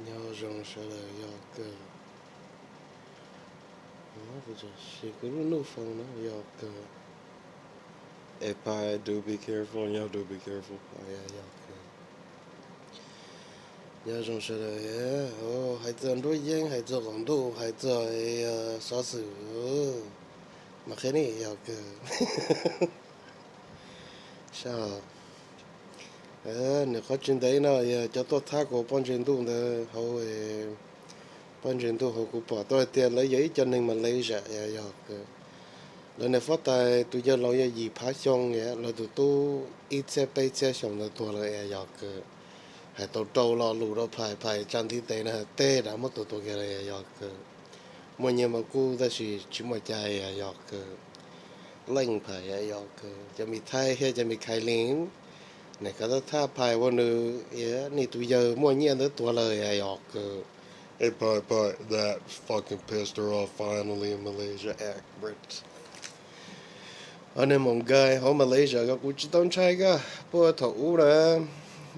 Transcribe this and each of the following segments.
nhau rong sẽ là do cơ nó bây giờ chỉ có lúc phong nó do cơ if I do be careful nhau do be careful yeah do cơ nhau rong sẽ là yeah hai giờ đôi giang hai giờ còn đôi hai giờ sao xử mà cái này do cơ sao nếu có chuyện đấy nó cho tôi thắc của bọn chuyện tu nữa hậu bọn chuyện tu hậu cũng bỏ tôi tiền lấy giấy cho nên mà lấy ra do cơ lần này phát tài tụi giờ lo gì phá xong vậy là tụi tôi ít xe bay xe xong là tôi là giờ cái hay tụi trâu lo lù đó phải trang thiết tế là tế đã mất tụi tôi cái là giờ cái mọi người mà cô ta chỉ mà chạy giờ cái lệnh phải giờ cáiจะมีไทยให้จะมีใครเลี้ยงเนี่ยก็ถ้าพายวันนึงนี่ตụi giờ mọi người nó tôi là giờ cái Hey, that fucking pissed her off finally in Malaysia act, Brit. Anh em mong gai họ Malaysia cái cũng chỉ tông trai cái bữa thầu là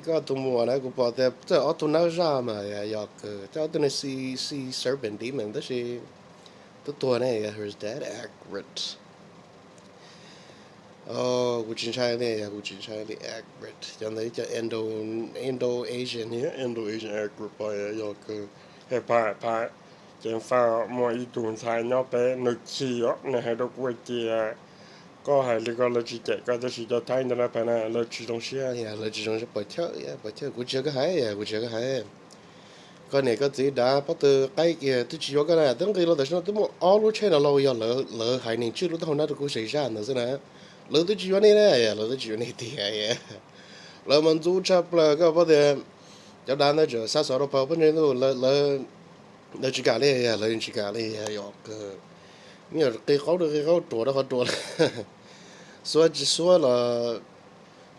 cái tụi mua này cũng bảo thế thế ở tụi nó ra mà ya cái cho tụi nó see serpent demon đó là tụi này her dad accurate cũng chỉ trai này cũng chỉ trai này accurate cho nên cho Indo Asian nhé Indo Asian accurate phải ya cái Hey, phải chẳng phải mọi ý tưởng sai nó bé nước chi á này hay đâu quay chia có hay là có là chỉ chạy có chỉ cho thấy nó là phải là chỉ trong xe ya là chỉ trong bảo chơi cũng chưa cái hay cũng chưa cái hay cái này cái gì đã bắt từ cái kia tôi chỉ có cái này từng cái lo tại sao tôi muốn all lúc chơi là lo giờ lỡ lỡ hai年去了到那都给谁干的是呢lỡ tôi chỉ có này này lỡ tôi chỉ có này thì ấy lỡ mình租车了个不得叫单的就啥时候跑不能都lỡ chỉ cả này lỡ chỉ cả này yok cái nhiều cái khó trộn đó khó trộn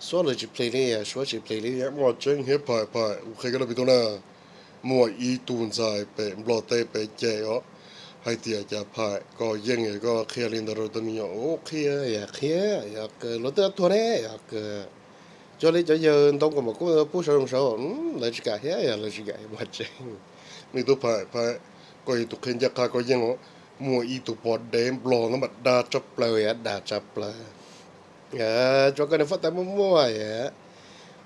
số là chỉ play này số chỉ play này một chân hiệp phải khi cái đó bị tôi nè mọi ý tưởng sai bé lo tê bé chạy á hay tiệtจะphải có ยังไงก็เคลียร์ลินดาร์ตัวนี้โอเค kia ya cái lỡ tôi thua này ya cái cho nên cho giờ đông của một cái bút sổ sổ lấy chỉ cả hết ya lấy chỉ cả một chân มีตัวphải có ý tưởng hiện ra có ยัง mọi ý tưởng bỏ đêm lo nó mà đa chấp lời ya đã chấp là ya cho cái này phát tài mua mua ya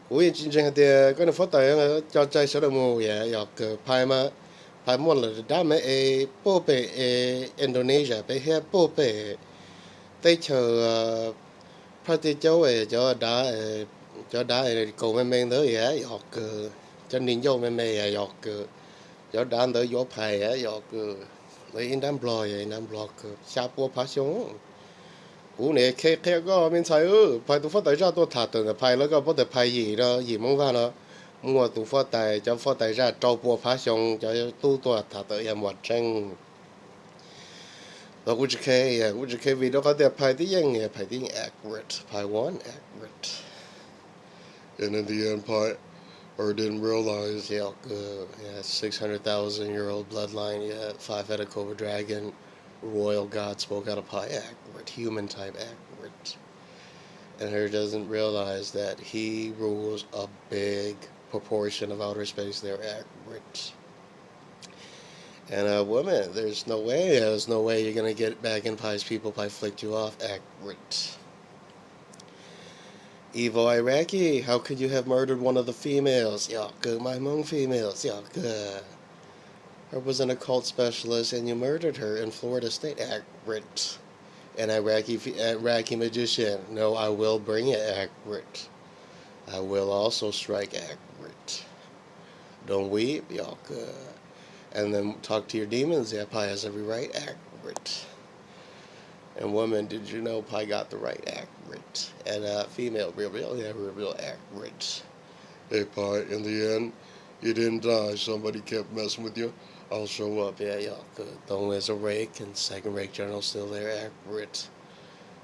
ui chính chính thì cái này phát tài cho trái số được mua ya cái phai mua là đã mấy bộ về Indonesia về hết bộ về tây chờ phát đi châu ấy cho đã cầu mình tới ya cái cho nên vô mình ya cái cho đã tới vô phai ya cái lấy in đám blo cái xa bộ phá xuống cú này khai có mình thấy phải tụ phát tài ra tôi thả từng phảiแล้วก็ bắt đầu phải gì đó gì mong vào nó mua tụ phát tài cho phát tài ra trâu bùa phá xong cho tu tôi thả tới em một chân rồi cú chỉ khai vì đó có thể phải tí gì phải tí accurate phải one accurate and in the end or didn't realize yeah, 600,000-year-old bloodline, yeah, five-headed cobra dragon, royal god spoke out of pie, accurate, human type, accurate. And her doesn't realize that he rules a big proportion of outer space. They're accurate. And a woman, there's no way you're gonna get back in Pie's people. Pie flicked you off. Accurate. Evil Iraqi, how could you have murdered one of the females? Yaku, my Hmong females. Yaku. Her was an occult specialist, and you murdered her in Florida State. Accurate. An Iraqi magician. No, I will bring it. Accurate. I will also strike. Accurate. Don't weep. Yaku. And then talk to your demons. Yeah, Pi has every right. Accurate. And woman, did you know Pi got the right accurate? And female, real accurate. hey in the end you didn't die somebody kept messing with you I'll show up Yeah, good. Don't as a rake, and second rake journal still there, accurate.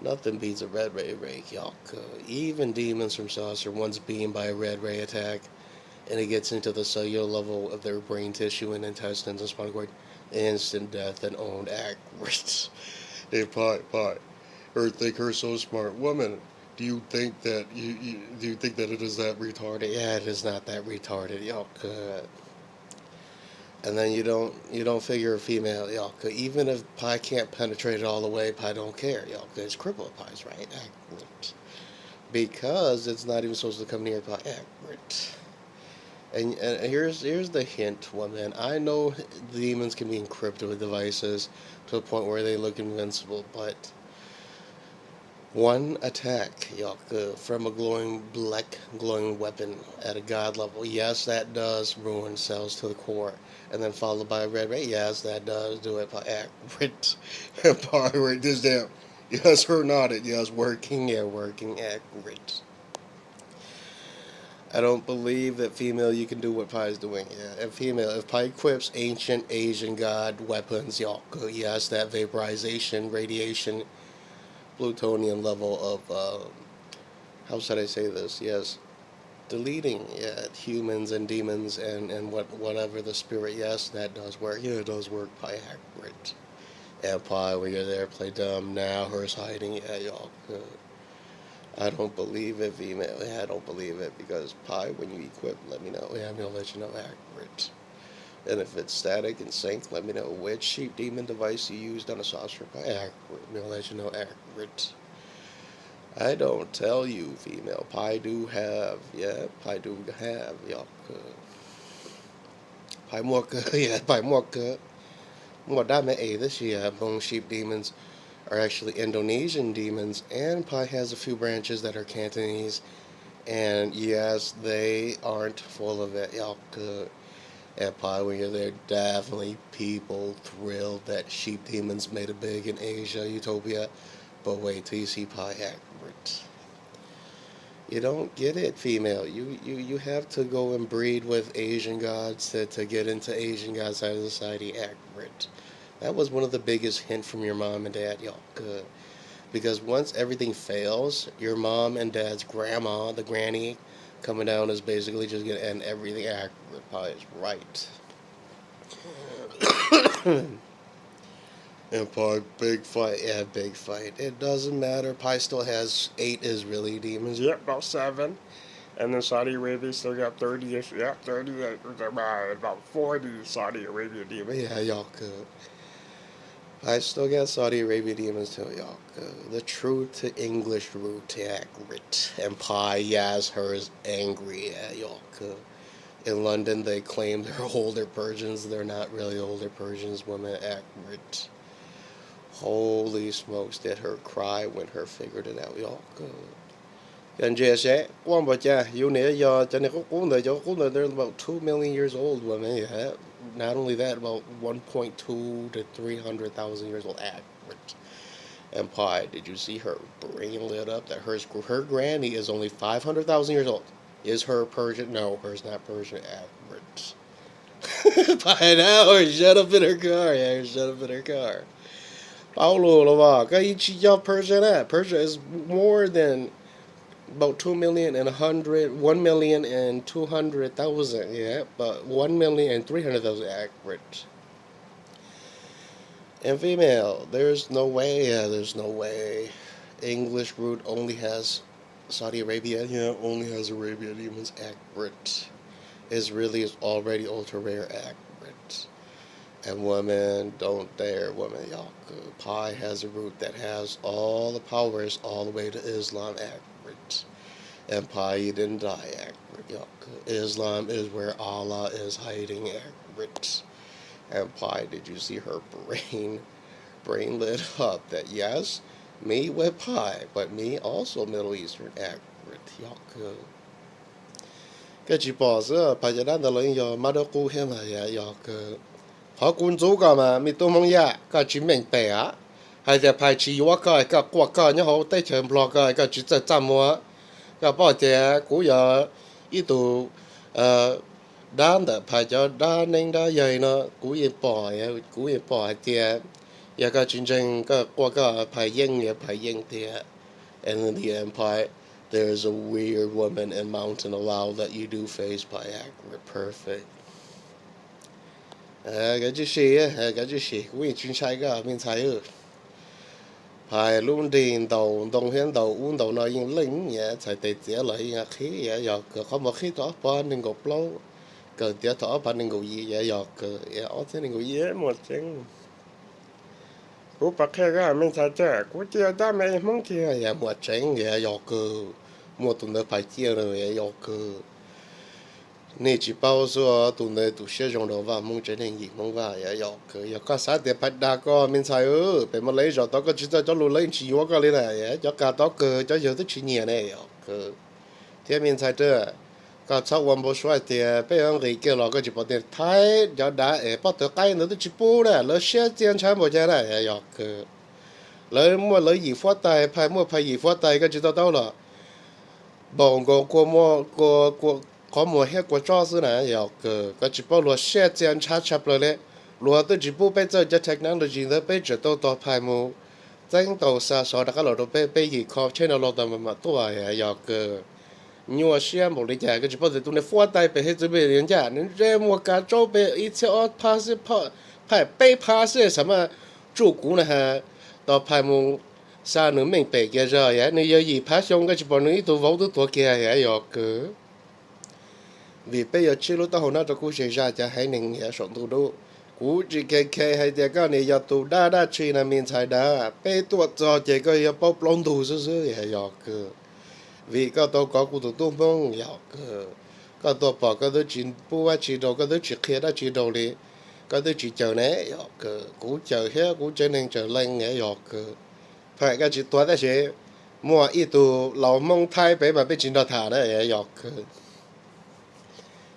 Nothing beats a red ray rake, good. Even demons from saucer, once beamed by a red ray attack, and it gets into the cellular level of their brain tissue and intestines and spinal cord, instant death and owned accurate. hey her think her so smart woman do you think that do you think that it is that retarded Yeah, it is not that retarded, good. And then you don't figure a female, y'all. Cause even if Pi can't penetrate it all the way, Pi don't care, y'all. Cause it's crippled Pi's right, accurate. Because it's not even supposed to come near Pi, accurate. And here's the hint, woman. I know demons can be encrypted with devices to a point where they look invincible, but one attack, y'all, from a glowing black glowing weapon at a god level, yes, that does ruin cells to the core. And then followed by a red ray, yes, that does do it by accurate. Power this down. Yes, her nodded. Yes, working, yeah, working accurate. I don't believe that female you can do what Pi is doing. Yeah, and female, if Pi equips ancient Asian god weapons, y'all, yes, that vaporization, radiation, plutonium level of how should I say this? Yes, deleting, yeah, humans and demons and whatever the spirit. Yes, that does work. Yeah, it does work. Pi accurate. And Pi, when you're there, play dumb. Now her's hiding. Yeah, y'all. I don't believe it, female. Yeah, I don't believe it because Pi, when you equip, let me know. Yeah, I'm gonna let you know accurate. And if it's static and sync, let me know which sheep demon device you used on a saucer. Pi accurate. I'm gonna let you know accurate. I don't tell you, female. Pi do have, yeah, Pi do have, y'all. Pi more, yeah, Pi more, more dame this year. Bone sheep demons are actually Indonesian demons, and Pi has a few branches that are Cantonese. And yes, they aren't full of it, y'all. And Pi, when you're there, definitely people thrilled that sheep demons made it big in Asia, Utopia. But wait till you see Pi accurate. You don't get it, female. You have to go and breed with Asian gods to get into Asian god side of society accurate. That was one of the biggest hints from your mom and dad, y'all. Good. Because once everything fails, your mom and dad's grandma, the granny, coming down is basically just gonna end everything accurate. Pi is right. And Pi, big fight, yeah, big fight. It doesn't matter. Pi still has 8 Israeli demons. Yep, about 7. And then Saudi Arabia still got 30 ish. Yeah, 30, about 40 Saudi Arabia demons. Yeah, y'all could. I still got Saudi Arabia demons too, y'all. The true to English root accurate. And Pi, yes, her is angry, yeah, y'all. In London, they claim they're older Persians. They're not really older Persians. Women accurate. Holy smokes, did her cry when her figured it out, y'all. And JSA, one but yeah, you need your they're about 2 million years old, women. Yeah. Not only that, about 1.2 to 300,000 years old, accurate. And Pi, did you see her brain lit up that her granny is only 500,000 years old? Is her Persian? No, hers not Persian, accurate. Pi now, shut up in her car. Yeah, shut up in her car. Paulo, y'all Persian at? Persia is more than about 2,000,000 and 1,000,000 and 200,000. Yeah, but 1,000,000 and 300,000 accurate. And female, there's no way. Yeah, there's no way. English root only has Saudi Arabia. Yeah, only has Arabia demons accurate. Israeli is already ultra rare accurate. And women, don't dare, women, y'all. Pi has a root that has all the powers all the way to Islam accurate. And Pi didn't die accurate, y'all. Islam is where Allah is hiding accurate. And Pi, did you see her brain lit up that yes, me with Pi, but me also Middle Eastern accurate, y'all. Cái chị bỏ giữa Piจะด้านตะเลยยอมาดกูเห็นอะไรy'all. 好官早噶嘛，咪都蒙呀，个住明白啊，係就排除我個國家你好低長落個住在站麼，個包隻古有呢度單的排咗單拎得嘢咯，古嘢擺啊，古嘢擺隻，有個真正個國家排英嘅排英啲，and in the empire there's a weird woman in Mountain Allow that you do face by accurate perfect. Cái chữ xì á, cái chữ xì, quý chuyên sai cái mình sai ư. Phải luôn điền đầu, đồng hiện đầu, uống đầu nói những lính, ya, chạy tệ tía lại, ya, khí, ya, ya, có một khí đó, ba nên gộp lâu. cờ tiếc thọ phải nên ngủ gì vậy dọc cờ ở thế nên ngủ gì ye mo cheng ku pa khe ga men sa cha ku chia da me mong ki ya mua tránh vậy dọc cờ mua tụi nó phải chia rồi vậy dọc cờ nên chỉ bao số tụi nó tụi sẽ dùng đồ vào mong tránh nên gì mong vào vậy dọc cờ giờ có sát để phải đa có mình sai để mà lấy rồi tao có chỉ cho lùi lấy chỉ hóa cái này vậy cho cả tao cờ cho giờ tới chỉ nhẹ này dọc cờ thế mình sai chưaก็ชอบวันบ่ช่วยเตียไปอังกฤษเกี่ยวเราก็จะบอกเตียไทยจะได้พอตัวใกล้เราต้องจิปูเลยแล้วเชื่อเจียนใช้บ่ได้อยากคือแล้วมั่วแล้วหยีฟ้าตายภายมั่วภายหยีฟ้าตายก็จะต้องละบอกก็กลัวมั่วกลัวขอมั่วให้กลัวจ้อซื้อนะอยากก็จะบอกเราเชื่อเจียนช้าชับเลยเลยเราต้องจิปูไปเจอจะเทคนั้นเราจริงแล้วไปจะต้องต่อภายมั่วจังตัวซาสอแล้วก็เราต้องไปหยีคอเช่นเราต้องมาตัวอยากnhiều xem một lý giải cái chỉ bao giờ tụi này phua tay về hết rồi về人家人家我感觉被一切pass派被 pass 什么主顾呢哈到派目啥能明白个着呀你要一 pass 用个只包你都往都多个呀要个 vì bây giờ chưa lúc tao hồi nó cho cú xảy ra cho hai nền nhà sống tu đô cú chỉ cái hay thì cái này giờ tu đa chỉ là mình xài đa bây tuột cho chỉ cái giờ bóc lông tu sơ ya要个vì có tôi có cụ tổ tung phong dạo có tôi bỏ có tôi chỉ bua chỉ đầu có tôi chỉ kia đã chỉ đầu đi có tôi chỉ chờ nè dạo cú chờ hết cú chờ nên chờ lên nghe dạo phải cái chỉ toán đấy chứ mua ít tu lão mong thay bé mà bé chỉ đào thả đấy dạo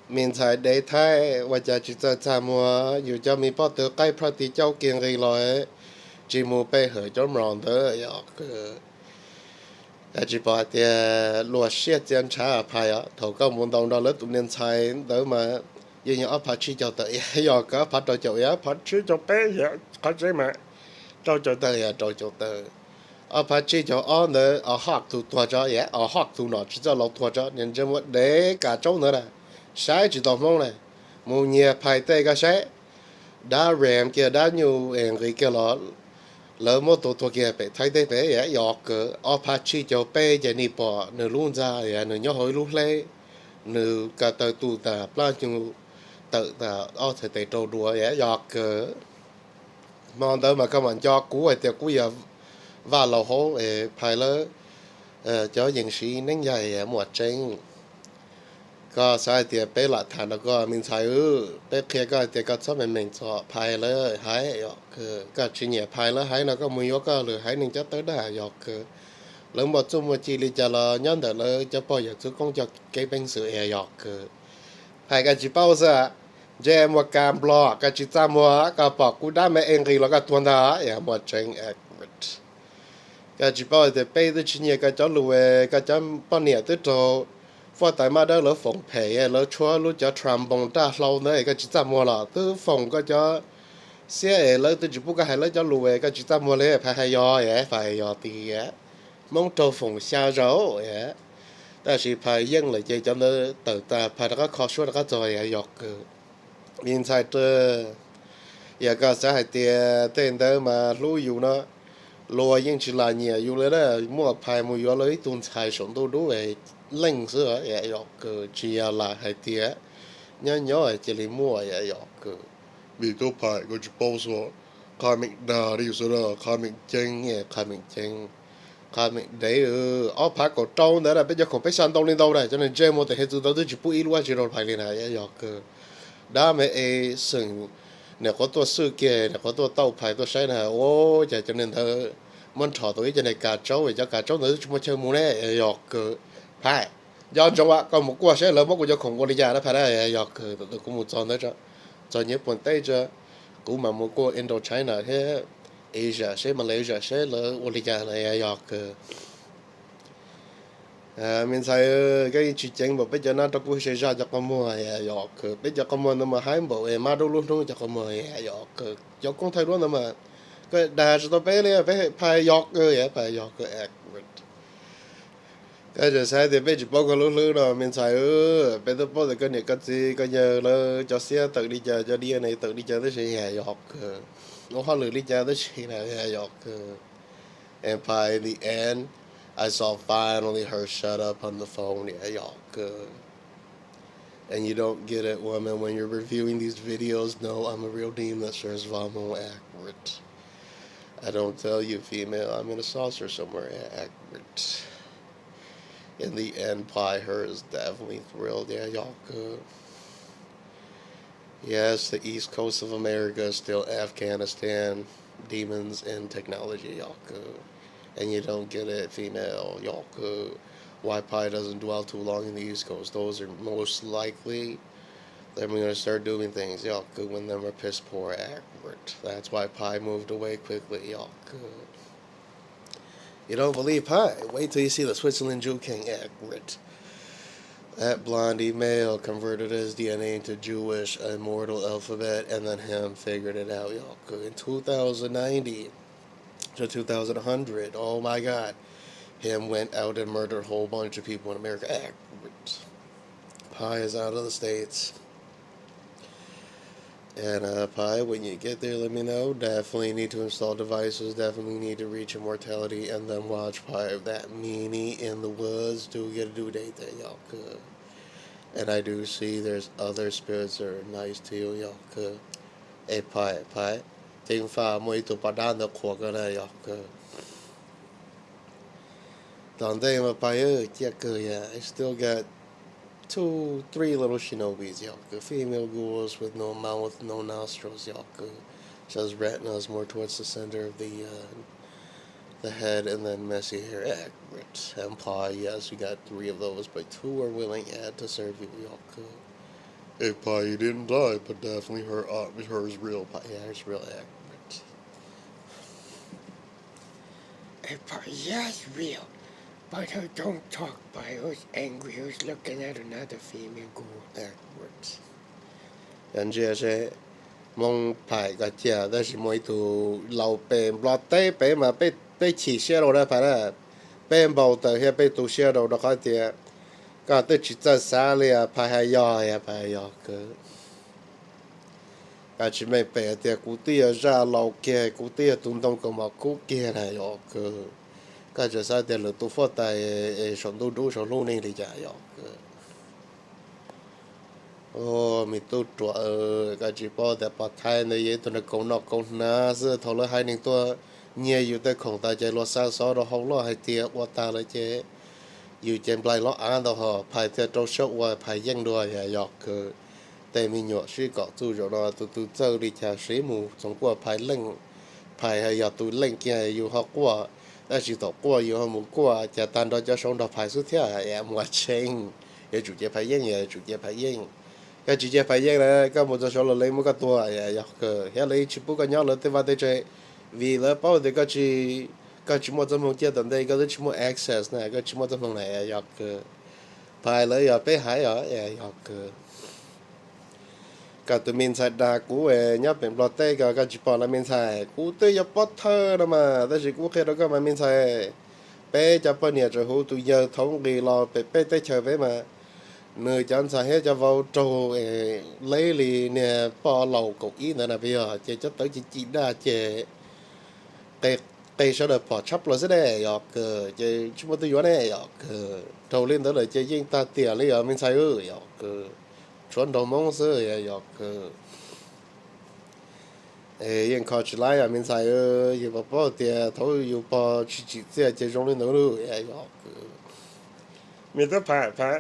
mình xài để thay và chỉ cho mua dù cho mình bắt được cái prati châu kiêng gì rồi chỉ mua bé hở cho mòn đó dạo chỉ bảo thì lúa xe chân trả phải á thầu có muốn đồng đó lấy tụi nên xài đỡ mà như nhau phải chỉ cho tới giờ có phải cho chậu á phải chứ cho bé ya có chế mà cho tới à cho tới phải chỉ cho ở nữa ở học tụ tua cho ya ở học tụ nó chỉ cho lâu tua cho nên chỉ muốn để cả chỗ nữa này sai chỉ tao mong này mua nhiều phải tay cái sai đã rèm kia đã nhiều em cái kia đó lỡ một tổ kia bé thấy thế bé vậy giọt cỡ ở phát chi cho bé giờ đi bỏ nửa luôn ra vậy nửa nhớ hồi lúc lê nửa cả tờ tụ ta plan chung tự ta ở thể tế trâu đùa vậy giọt cỡ mong tới mà các bạn cho cú thì cú giờ và lầu hố phải lỡ cho những sĩ nén dài một trênก็ใช่เตียไปหลักฐานแล้วก็มินใช้ไปเคลียร์ก็เตียก็ชอบเป็นมินชอบภายเลยหายหยอกคือก็ชิ้นใหญ่ภายแล้วหายแล้วก็มือยกก็หรือหายหนึ่งจะtớiได้หยอกคือแล้วหมดจุ่มจีรีจะรอย้อนแต่เลยจะปล่อยอยากซื้อcôngจะเก็บเป็นสื่อหยอกคือภายกันจีเป้าซะเจมัวการบล็อกกันจีจามัวก็บอกกูได้ไม่เองคือแล้วก็ตัวน่ะอย่าหมดเจงก็จีเป้าแต่ไปตัวชิ้นใหญ่ก็จะรวยก็จะป้อนเนี่ยตัวโตพอแต่มาได้แล้วฝงแผลแล้วชัวรู้จะทรัมบงด้าเราเนี่ยก็จิตมัวละตัวฝงก็จะเสียแล้วตัวจิบุก็ให้แล้วจะรวยก็จิตมัวเลยพายอฝ่ายยอตีมองตัวฝงเช้าเจ้าแต่สิพายยังเลยใจจำเลยตื่นตาพายแล้วก็คอช่วยแล้วก็จอยหยอกมินใส่เตออยากก็จะให้เตียเต้นเดิมมารู้อยู่เนาะรัวยังชิลาเนี่ยอยู่เลยนะมั่วพายมัวเลยตุนชายสมตัวด้วยlinh sữa vậy dọc chỉ là hai tia nhớ chỉ là mua vậy dọc vì tôi phải có chỉ bao số khai mình đà đi số đó khai mình chân khai mình chân khai mình đấy ở phải có trâu nữa là bây giờ không biết sang đông lên đâu này cho nên chơi một thể hiện từ đó tôi chỉ bui luôn chỉ rồi phải lên này vậy dọc đã mấy sừng nếu cóตัวซื้อเกเนี่ยcóตัวเต้าไผ่ตัวใช้นะโอ้จะcho nên thơมันถอดตัวนี้จะในกาเจ้าจะกาเจ้าnữa chúng ta chơi mua này dọc phải do trong ạ còn một quả sẽ lớn một của cho khổng của đi ra đó phải là dọc tôi cũng một tròn đó cho nhớ buồn tây cho cũng mà một cô Indochina thế Asia sẽ Malaysia sẽ là của đi ra này dọc mình thấy cái chuyện chính mà bây giờ nó cũng sẽ ra cho con mua dọc bây giờ con mua nó mà hai bộ mà đâu luôn luôn cho con mua dọc cho con thấy luôn mà cái đà cho tôi bé lên bé phải dọc phải dọc cái giờ sai thì bây giờ bao cái lúa rồi mình xài bây giờ bao giờ cái này cái gì cái giờ là cho xe tự đi chờ cho đi này tự đi chờ tới xe nhà dọc nó hoa lửa đi chờ tới xe nhà dọc and by the end I saw finally her shut up on the phone nhà dọc And you don't get it, woman, when you're reviewing these videos. No, I'm a real demon that serves Vamo accurate. I don't tell you, female, I'm in a saucer somewhere accurate. In the end, pie her is definitely thrilled. Yeah, y'all could. Yes, the east coast of America is still Afghanistan. Demons and technology, y'all could. And you don't get it, female, y'all could. Why pie doesn't dwell too long in the east coast. Those are most likely they're going to start doing things, y'all could, when them are piss poor accurate. That's why pie moved away quickly, y'all could. You don't believe pie? Wait till you see the Switzerland Jew King accurate. That blondie male converted his DNA into Jewish immortal alphabet, and then him figured it out, y'all. In 2090 to 2100, oh my God, him went out and murdered a whole bunch of people in America. Accurate. Pie is out of the States. And Pie, when you get there, let me know. Definitely need to install devices. Definitely need to reach immortality, and then watch Pie. That meanie in the woods. Do get a due date there, y'all. Good. And I do see there's other spirits that are nice to you, y'all. Good. Hey, Pie. Ting fa moi tu padan the quagga, y'all. Good. Dante ma Pie, yeah. I still got 2, 3 little shinobis, y'all. Female ghouls with no mouth, no nostrils, y'all. Says retinas more towards the center of the head, and then messy hair. Accurate. Empire, yes, you got 3 of those, but 2 are willing to serve you, y'all. Hey, Pie, you didn't die, but definitely hers real. Pie, yeah, hers real accurate. Hey, Pie, yeah, it's real. But her don't talk by who's angry, who's looking at another female ghoul. Accurate. And just mong Pie got yeah, that's my to low pen, blood tape, mà chỉ xe đồ đó phải là bên bầu tờ hay bên tụ xe đồ đó khó tiệt. Có tới chỉ cho xa li à phải hay ya phải ya cơ. Cả chỉ mấy bé tiệt cú tia ra lâu kia cú tia tung đông cầm mà cú kia này ya cơ. Cả chỉ sao tiệt lụt tụ phát tại sòng đu đu sòng lũ này đi chả ya cơ. Ô mi tụ trọ cả chỉ bao tiệt bắt thay này vậy tụi nó công na sự thầu là hai những tua nhiềuอยู่แต่ของตาใจรถซ่าซ้อเราห้องรอให้เตียว่าตาเลยเจอยู่เจนปลายล้ออ่านต่อหอภายเตียโจชกว่าภายยังด้วยหยอกคือแต่มีหยอกชื่อเกาะจู่จอตูเจ้าดิชาสีหมูสงกว่าภายเล่งภายให้หยอกตูเล่งเกียอยู่หอกกว่าแต่สิตกกว่าอยู่หมูกว่าจะตันดอจะชงดอกภายสุดเที่ยมัวเชงอย่าจุดเจภายยังอย่าจุดเจภายยังก็จุดเจภายยังเลยก็มัวจะชงเราเลยมัวก็ตัวหยอกคือเฮ้ยเลยชิบุกันยอเลยแต่ว่าได้ใจvì là bao giờ có chỉ một tấm bằng chia tận đây có chỉ một access này có chỉ một tấm bằng này học phải lấy học bé hải ở học cả tụi mình xài đa cũ nhớ bên lọt tay cả chỉ bỏ là mình xài cũ tới giờ bắt thơ đó mà tới chỉ cũ khi đó có mà mình xài bé cho bao nhiêu rồi hú tụi giờ thống đi lo bé tới chờ bé mà nơi chọn xài hết cho vào trâu lấy lì nè bỏ lầu cục ý nữa là bây giờ chơi cho tới chỉ đa chơi cây sau đó bỏ chắp rồi sẽ đây học chơi chúng tôi nói này học đầu lên đó là chơi những ta tiền lấy ở mình sai học chuẩn đầu mong sơ học những khó chịu lại mình sai giờ bỏ tiền thôi giờ bỏ chỉ chơi trong lên đó luôn học มีแต่พระ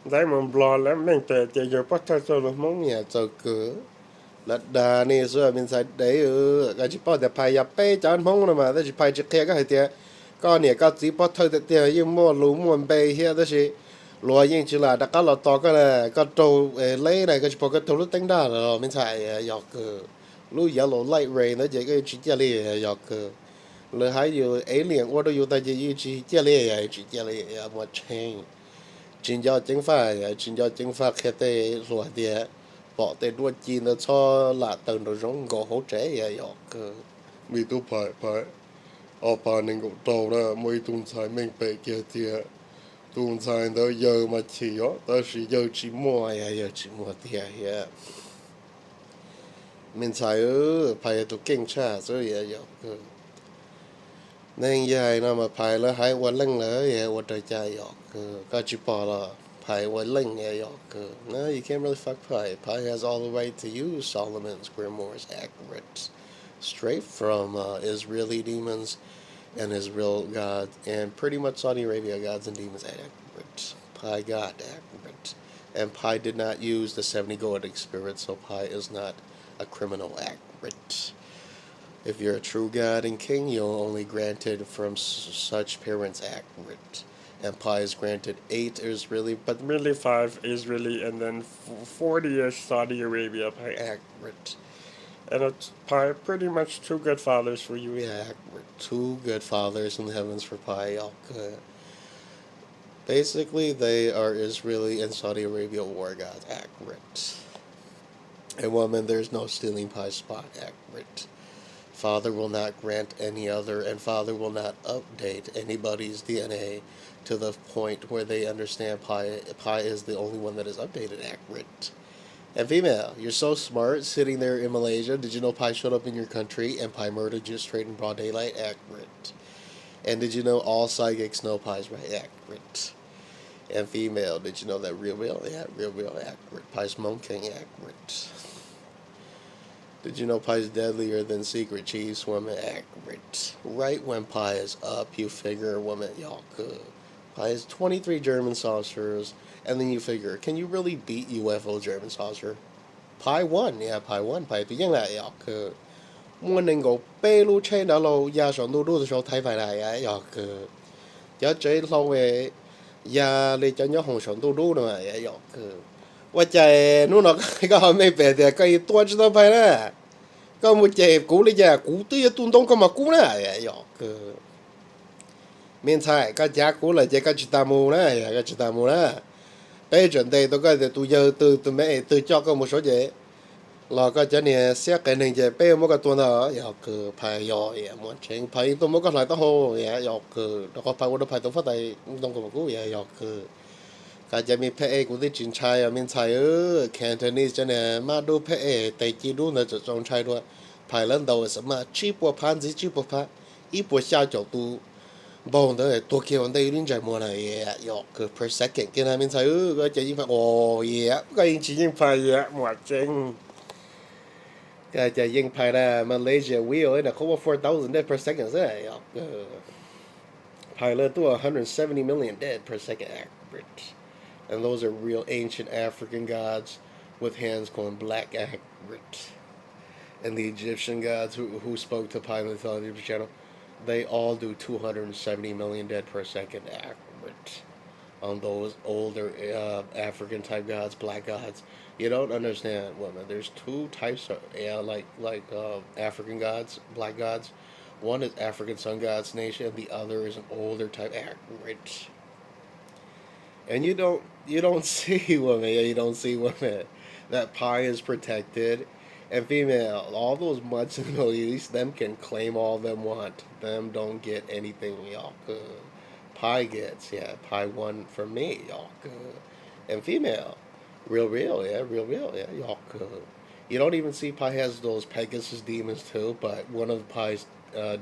ได้มันบลอแล้วแม่งแต่เจอปัตตาโซล mong nhà chờ cửa lật đà này xưa mình sai đấy cái chỉ bỏ để phải nhập bê chán mong mà đó chỉ phải chỉ kia cái gì có nè có chỉ bỏ thôi thì nhưng mua lúa mua bê here đó chỉ lúa nhưng chỉ là đã có lọt to cái này có trâu lấy này cái chỉ bỏ cái trâu lúc đánh đá rồi mình xài giọt lúa yellow light rain đó chỉ cái chỉ chơi lì giọt lúa hayอยู่alien qua đóอยู่tại chỉ chơi lì chỉ chơi lì một chain chính do chính pháp khi tới lúa thì bỏ tới đua chi nó cho là tầng nó giống gỗ hỗ trợ vậy cơ mi tu phải ở bà nên cũng trâu đó mấy tuần sai mình phải kia thì tuần sai đó giờ mà chỉ đó đó chỉ giờ chỉ mua giờ chỉ mua thì mình sai phải tu kinh cha rồi vậy cơ nên vậy nó mà phải là haiวัน lưng nữa vậyวันtrời cha vậy cơ có chỉ bỏ là Pi was ling no, you can't really fuck Pi. Pi has all the right to use Solomon's grimoires accurate, straight from Israeli demons and Israel gods, and pretty much Saudi Arabia gods and demons accurate. Pi got accurate, and Pi did not use the 70 goetic spirits, so Pi is not a criminal accurate. If you're a true god and king, you're only granted from such parents accurate. And Pi is granted 8 Israeli, but really 5 Israeli, and then 40-ish Saudi Arabia Pi. accurate. And it's Pi pretty much 2 good fathers for you. Yeah, accurate. 2 good fathers in the heavens for Pi. Basically, they are Israeli and Saudi Arabia war gods. Accurate. And woman, there's no stealing Pi's spot. Accurate. Father will not grant any other, and Father will not update anybody's DNA to the point where they understand Pi is the only one that is updated. Accurate. And female, you're so smart sitting there in Malaysia. Did you know Pi showed up in your country and Pi murdered you straight in broad daylight? Accurate. And did you know all psychics know Pi's right? Accurate. And female, did you know that real? Yeah, real, accurate. Pi's Hmong king, accurate. Did you know Pi is deadlier than secret chiefs? Woman, accurate. Right when Pi is up, you figure, woman, y'all could. Pi is 23 German saucers, and then you figure, can you really beat UFO German saucer? Pi won, yeah, Pi won. Pi 毕竟来y'all could. 我能够背路车到路，压上路路的时候太快来呀，y'all could. 有最路嘅，呀，你真有红上路路的嘛，也y'all could. ว่าใจนู่นเราก็ไม่เป็นแต่ก็ตัวจะต้องไปนะก็มุเจ็บกูเลยจ้ะกูตัวตุนต้องก็มากูนะหยอกเมียนไทยก็จ้ากูเลยจะก็จิตามูนะก็จิตามูนะไปจนได้ตัวก็ตัวเยอะตัวแม่ตัวเจ้าก็มุสเจเราก็จะเนี่ยเสียกันหนึ่งจะไปมันก็ตัวน่ะหยอกพายยอมันเชิงพายตัวมันก็หลายตัวโหหยอกแล้วก็พายวันพายตัวฟ้าไตต้องก็มากูหยอกก็จะมีพระเอกกูที่จีนชายมินชายแคนเทนีจะเนี่ยมาดูพระเอกแต่จีดูเนี่ยจะจงชายด้วยภายหลังเราสมาชีปัวพันจีชีปัวพันอีปัวชาจตูบองเนี่ยตัวเกี่ยวได้ลิ้นใจมัวนะหยอกคือ per second กินมินชายก็จะยิ่งโอ้ก็ยิ่งจียิ่ง Pi หมวดเจง ก็จะยิ่งภายในมาเลเซียวิวเนี่ยเขาว่า 4,000 dead per second ใช่หยอกภายเลยตัว 170 million dead per second accurate. And those are real ancient African gods with hands called black accurate. And the Egyptian gods who spoke to Pi mythology channel, they all do 270 million dead per second accurate. On those older African type gods, black gods, you don't understand, woman. There's 2 types of African gods, black gods. One is African sun gods nation, and the other is an older type accurate. And you don't see women that Pi is protected and female. All those mutts in the Middle East, them can claim all them want. Them don't get anything y'all could. Pi gets, Pi won for me, y'all could. And female, real, y'all could. You don't even see Pi has those Pegasus demons too, but one of Pi's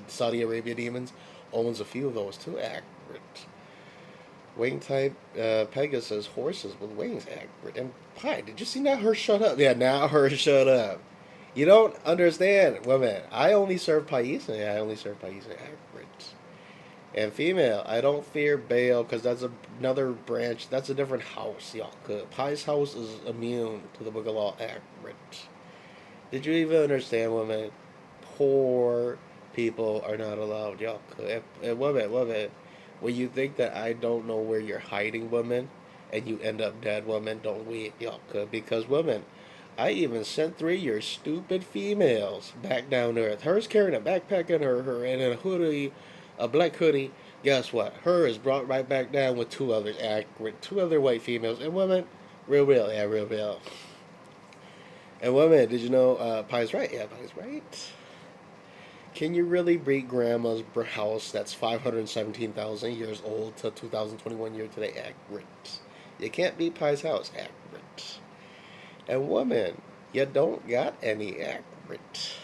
Saudi Arabia demons owns a few of those too, accurate. Wing type Pegasus horses with wings accurate. And Pi, did you see now her shut up? Yeah, now her shut up. You don't understand, women. I only serve Pais. I only serve Pais accurate. And female, I don't fear Baal because that's another branch. That's a different house, y'all. Pai's house is immune to the Book of Law accurate. Did you even understand, women? Poor people are not allowed, y'all. And women. When you think that I don't know where you're hiding, women, and you end up dead, women, don't we, y'all? Because, women, I even sent 3 of your stupid females back down to earth. Her's carrying a backpack in her and a hoodie, a black hoodie. Guess what? Her is brought right back down with 2 others, accurate, 2 other white females. And women, real. And women, did you know Pi's right? Yeah, Pi's right. Can you really beat grandma's house that's 517,000 years old to 2021 year today? Accurate. You can't beat Pi's house. Accurate. And woman, you don't got any accurate.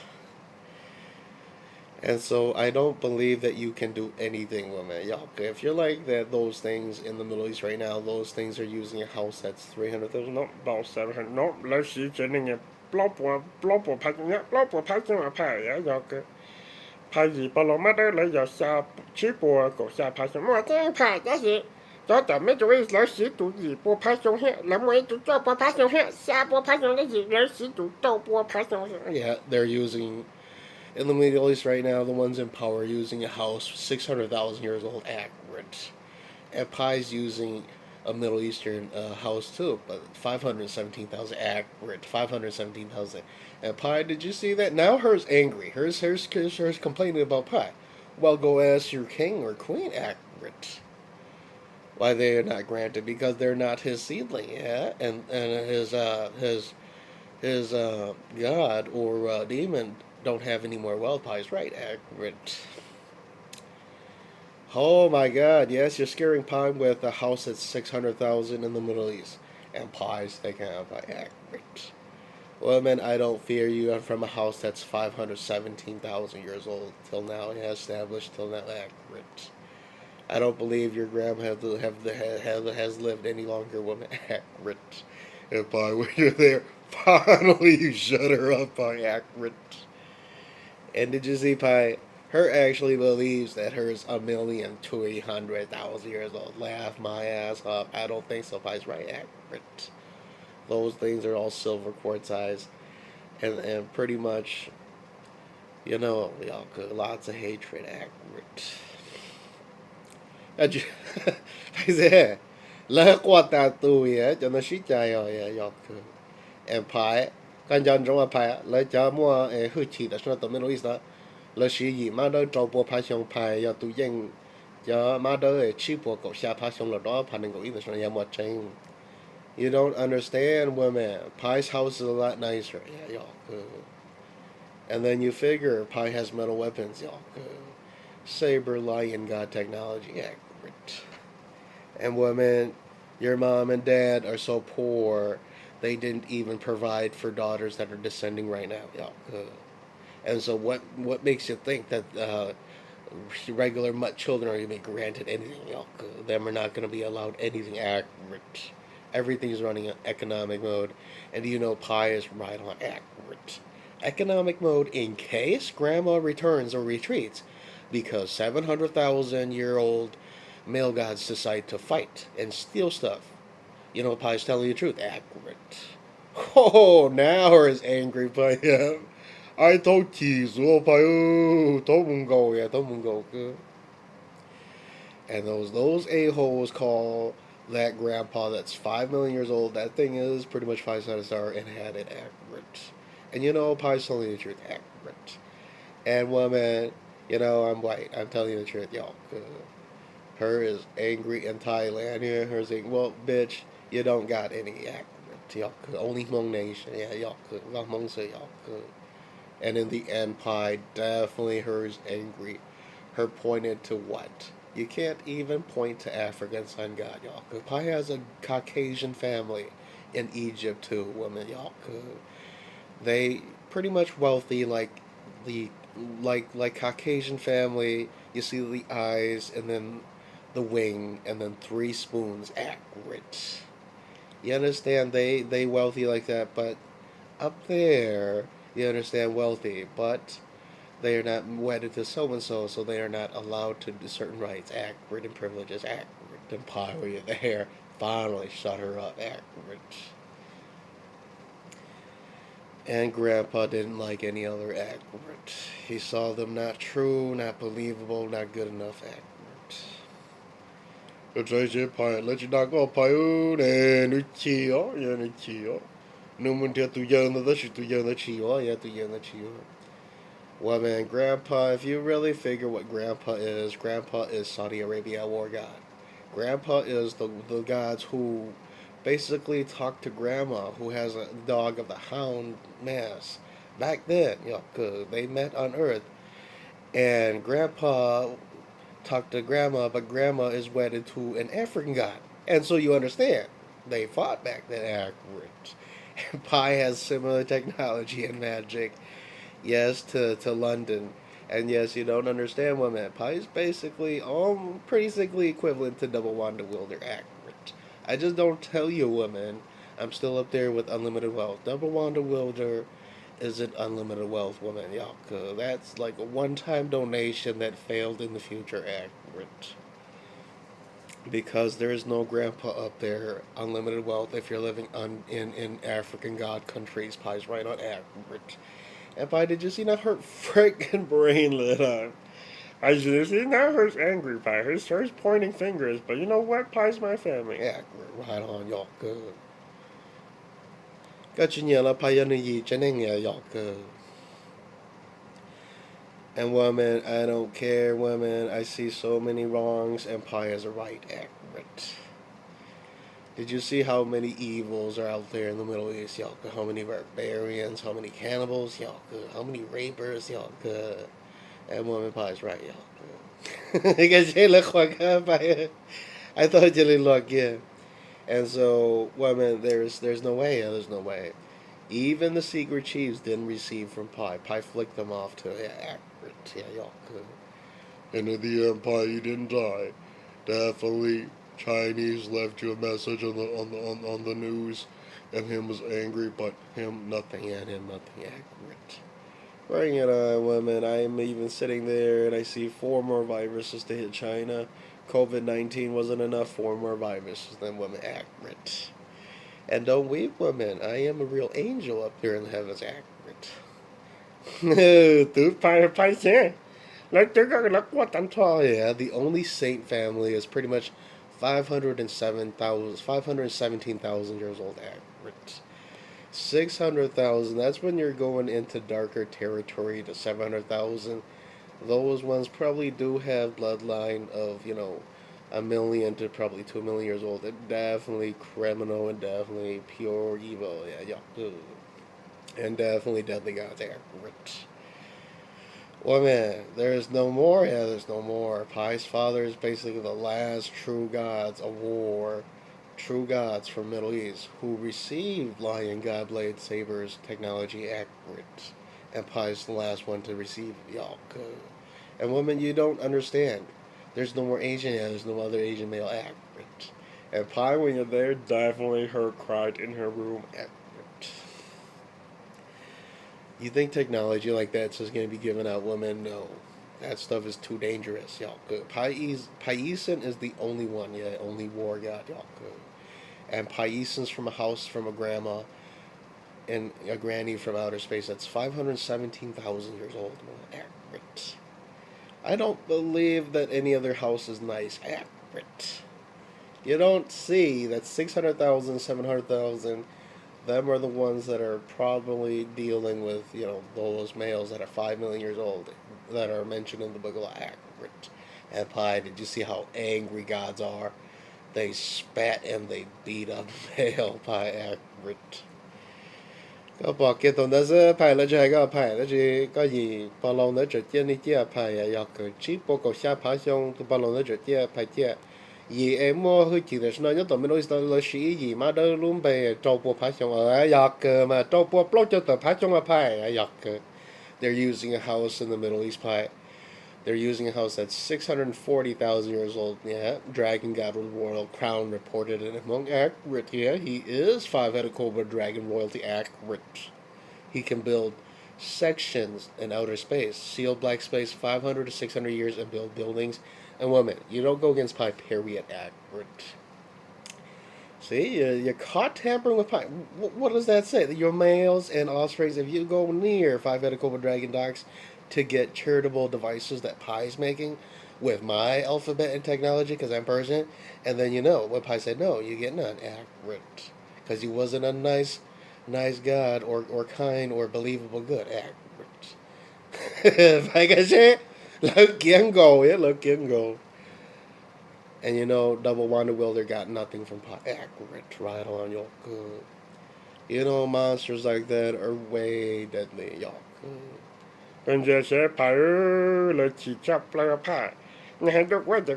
And so I don't believe that you can do anything with it. Y'all, if you're like that, those things in the Middle East right now, those things are using a house that's 300,000. nó bao 700 nó lấy sĩ cho nên blop phát nhá blop phát cho mà phải á do cái phải gì bao lâu mà đó lấy giờ xa chỉ bộ cổ xa phát cho mà cái phải cái gì đó tại mấy chỗ lấy sĩ tụ gì bộ phát cho hết làm mấy tụ cho bộ phát cho hết xa bộ phát cho cái gì lấy sĩ tụ đâu bộ phát cho hết. Yeah, they're using in the Middle East right now. The ones in power are using a house 600,000 years old accurate, and Pi's using a Middle Eastern house too, but 517,000 accurate, 517,000. And Pi, did you see that? Now hers angry. Hers complaining about Pi. Well, go ask your king or queen accurate why they are not granted, because they're not his seedling, yeah, and his god or demon don't have any more wealth. Pi's right, accurate. Oh my God! Yes, you're scaring Pi with a house that's 600,000 in the Middle East, and Pi's taking out by accurate. Woman, I don't fear you. I'm from a house that's 517,000 years old till now, established till now, accurate. I don't believe your grandma has lived any longer, woman, accurate. And Pi, when you're there, finally you shut her up by accurate. And did you see Pi? Her actually believes that hers 1,300,000 years old. Laugh my ass off. I don't think so. Pi's right, accurate. Those things are all silver quartzized, and pretty much, y'all could lots of hatred, accurate. Hij zei, lỡ qua ta tu ya cho nó xí chạy rồi y'all could. And Pi, kan John trong Pi, lỡ cho mua hư chỉ đã cho tụi mình nói sao. Lỡ xí gì mà đỡ trâu bộ Pi xong Pi ya tu dân cho mà đỡ chỉ bộ cậu xa Pi xong là đó Pi nên cậu ý là sao ya mua tranh. You don't understand, women. Pi's house is a lot nicer. Yeah, y'all could. And then you figure Pi has metal weapons. Y'all could. Saber, lion, god technology. Accurate. And women, your mom and dad are so poor, they didn't even provide for daughters that are descending right now. Y'all could. And so what makes you think that regular mutt children are going to be granted anything? Y'all could. Them are not going to be allowed anything accurate. Everything's running in economic mode, and Pi is right on accurate. Economic mode in case Grandma returns or retreats, because 700,000-year-old male gods decide to fight and steal stuff. Pi's telling you the truth, accurate. Oh, now her is angry, Pi. I told you, so Pi, don't go, yeah, don't go, good. And those a-holes call that grandpa that's 5 million years old. That thing is pretty much 5-sided star and had it accurate. And Pi's telling you the truth, accurate. And woman, I'm white. I'm telling you the truth, y'all. Her is angry in Thailand. Yeah, her saying, well, bitch, you don't got any accurate. Y'all could. Only Hmong nation. Yeah, y'all could. Hmong say y'all could. And in the end, Pi definitely her is angry. Her pointed to what? You can't even point to African sun god, y'all. Pi has a Caucasian family in Egypt too, women, y'all. They pretty much wealthy, like the like Caucasian family. You see the eyes, and then the wing, and then 3 spoons, accurate. You understand? They wealthy like that, but up there, you understand, wealthy, but they are not wedded to so and so, so they are not allowed to do certain rights. Accurate and privileges, accurate. And Pi, where you're there, finally shut her up, accurate. And Grandpa didn't like any other accurate. He saw them not true, not believable, not good enough, accurate. Rồi Pi, let you not go, Pi, nè, nó chiều, yeah, nó chiều. Nếu mình theo tụi dân nó chỉ tụi dân nó chiều, yeah, tụi dân nó chiều. Well, man, Grandpa, if you really figure what Grandpa is Saudi Arabia war god. Grandpa is the gods who basically talk to Grandma, who has a dog of the hound mass. Back then, cause they met on Earth, and Grandpa talked to Grandma, but Grandma is wedded to an African god, and so you understand they fought back then, accurate. And Pi has similar technology and magic. Yes, to London. And yes, you don't understand woman. Pi is basically basically equivalent to double wand wielder accurate. I just don't tell you woman. I'm still up there with unlimited wealth. Double wand wielder isn't unlimited wealth woman. Y'all, that's like a one-time donation that failed in the future accurate. Because there is no grandpa up there, unlimited wealth if you're living in African god countries. Pi's right on accurate. And Pi, did you see that her freaking brain lit up? I just see now who's angry by who's pointing fingers, but you know what? Pie's my family. Accurate, right on, y'all good. Got you yellow Pi on the y'all good. And woman, I don't care, woman. I see so many wrongs, and Pi is a right accurate. Did you see how many evils are out there in the Middle East, y'all? How many barbarians, how many cannibals, y'all? How many rapers, y'all? And woman Pie's right, y'all. Because she look like I thought you looked, yeah. And so, woman, there's no way, there's no way. Even the secret chiefs didn't receive from Pi. Pi flicked them off to accurate, yeah, y'all. And in the end, Pi, you didn't die. Definitely. Chinese left you a message on the news, and him was angry, but him nothing and him nothing accurate. Bring it on, women. I am even sitting there and I see 4 more viruses to hit China. COVID-19 wasn't enough. 4 more viruses than women accurate. And don't weep, women. I am a real angel up here in the heavens accurate. Pie, yeah. Like they're gonna look what I'm Oh yeah, the only saint family is pretty much 517,000 years old accurate. 600,000, that's when you're going into darker territory to 700,000. Those ones probably do have bloodline of, 1 million to probably 2 million years old. They're definitely criminal and definitely pure evil. Yeah, yeah. And definitely deadly gods accurate. Well, man, there's no more. Yeah, there's no more. Pi's father is basically the last true gods of war, true gods from Middle East who received lion god blade sabers technology accurate, and Pi's the last one to receive Yalka. And women, you don't understand. There's no more Asian. Yeah, there's no other Asian male accurate. And Pi, when you're there, definitely her cried in her room. accurate. You think technology like that's just going to be given out women? No. That stuff is too dangerous, y'all. Paisan is the only one, yeah, only war god, y'all. And Paisan's from a house from a grandma and a granny from outer space that's 517,000 years old. Accurate. I don't believe that any other house is nice. Accurate. You don't see that 600,000, 700,000. Them are the ones that are probably dealing with, those males that are 5 million years old that are mentioned in the book of accurate. And Pi, did you see how angry gods are? They spat and they beat up male Pi accurate. Có bỏ cái tồn đó sẽ phải là chạy cái phải là gì có gì bao lâu nữa trở trên đi chia phải à cái chỉ bộ cầu xa phá xong từ bao lâu nữa trở chia phải chia gì em mua hơi chỉ để nói nhất tụi mình nói là sĩ gì mà đâu luôn về trâu bộ phá xong ở cái mà trâu bộ block cho tờ phá xong ở phải à cái they're using a house in the Middle East Pi. They're using a house that's 640,000 years old. Yeah, Dragon God of the Royal Crown reported in Hmong accurate. Yeah, he is 5-headed Cobra Dragon royalty accurate. He can build sections in outer space, sealed black space, 500 to 600 years, and build buildings. And women, you don't go against Pi, period, accurate. See, you're caught tampering with Pi. What does that say? That your males and offsprings, if you go near 5-headed Cobra Dragon docks, to get charitable devices that Pi's making with my alphabet and technology because I'm Persian, and then when Pi said no, you get none accurate because he wasn't a nice god or kind or believable good accurate. Like I said, look can go, yeah, look can go. And Double Wonder Wilder got nothing from Pi accurate, right on y'all good. Monsters like that are way deadly, y'all good. When you say pie, let's chop like a pie. Now, look, wait,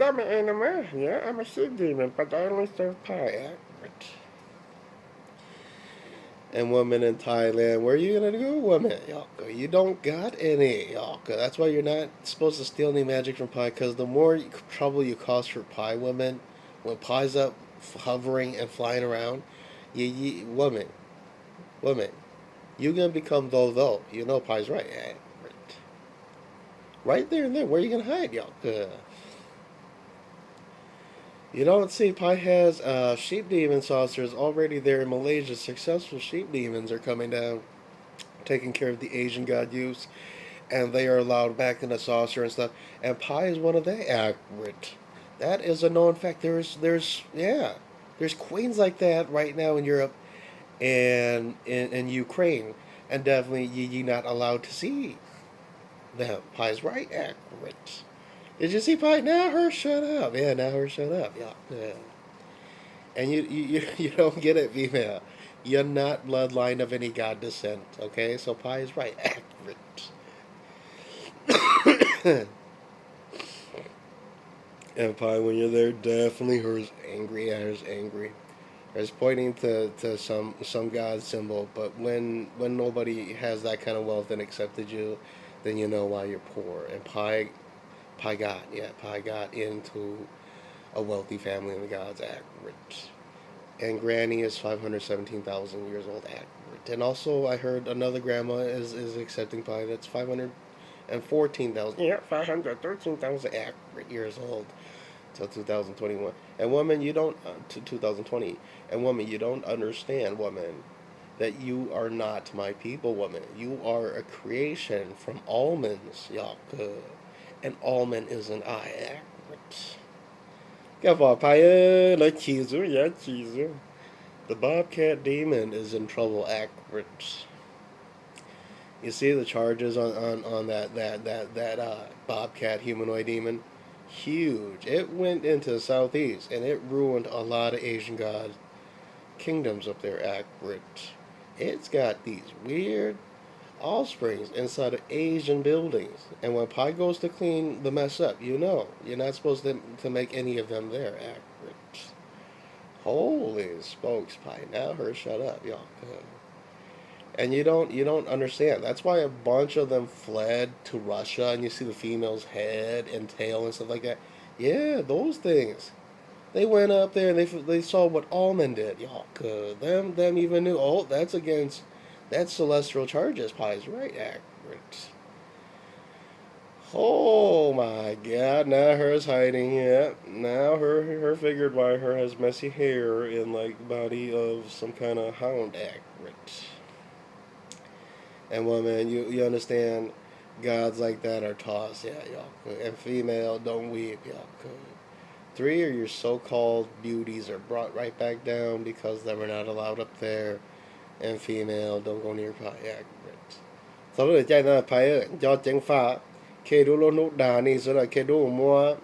I'm an animal. Yeah, I'm a sea demon, but I only serve pie. Accurate. And women in Thailand, where are you gonna go, women? You don't got any. That's why you're not supposed to steal any magic from pie. Cause the more trouble you cause for pie women, when pie's up hovering and flying around, woman, you gonna become though. You know pie's right. Right there and then. Where are you gonna hide, You don't see Pi has sheep demon saucers already there in Malaysia. Successful sheep demons are coming down, taking care of the Asian god use, and they are allowed back in the saucer and stuff. And Pi is one of the accurate. That is a known fact. There's queens like that right now in Europe and in Ukraine, and definitely you not allowed to see them. Pi's right accurate. Did you see Pi? Now her shut up. Yeah, now her shut up. Yeah. And you don't get it, female. You're not bloodline of any god descent. Okay, so Pi is right accurate. And Pi, when you're there, definitely her's angry. Her's angry. Her's pointing to some god symbol. But when nobody has that kind of wealth and accepted you, then you know why you're poor. And Pi got into a wealthy family in the gods accurate. And Granny is 517,000 years old accurate. And also, I heard another grandma is accepting Pi that's 514,000. Yeah, 513,000 accurate years old till 2021. And woman, you don't to 2020. And woman, you don't understand, woman, that you are not my people, woman. You are a creation from almonds, and almond is an I accurate. Cái vỏ Pi ơi, nó chỉ xuống, yeah, chỉ xuống. The Bobcat Demon is in trouble accurate. You see the charges on that Bobcat humanoid demon? Huge. It went into the southeast and it ruined a lot of Asian god kingdoms up there accurate. It's got these weird offsprings inside of Asian buildings. And when Pi goes to clean the mess up, you're not supposed to make any of them there accurate. Holy smokes, Pi. Now her shut up, y'all. And you don't understand. That's why a bunch of them fled to Russia, and you see the female's head and tail and stuff like that. Yeah, those things. They went up there and they saw what Almond did, y'all. Them even knew. Oh, that's celestial charges. Pi's right accurate. Oh my God! Now her's hiding. Yeah, now her figured why her has messy hair and like body of some kind of hound accurate. And woman, you understand, gods like that are tossed. Yeah, y'all. And female, don't weep, y'all. 3 of your so-called beauties are brought right back down because they were not allowed up there. And female, don't go near Pi accurate. So bây giờ chạy ra Pi do chính pháp khi đó lúc đà ni rồi là khi đó mua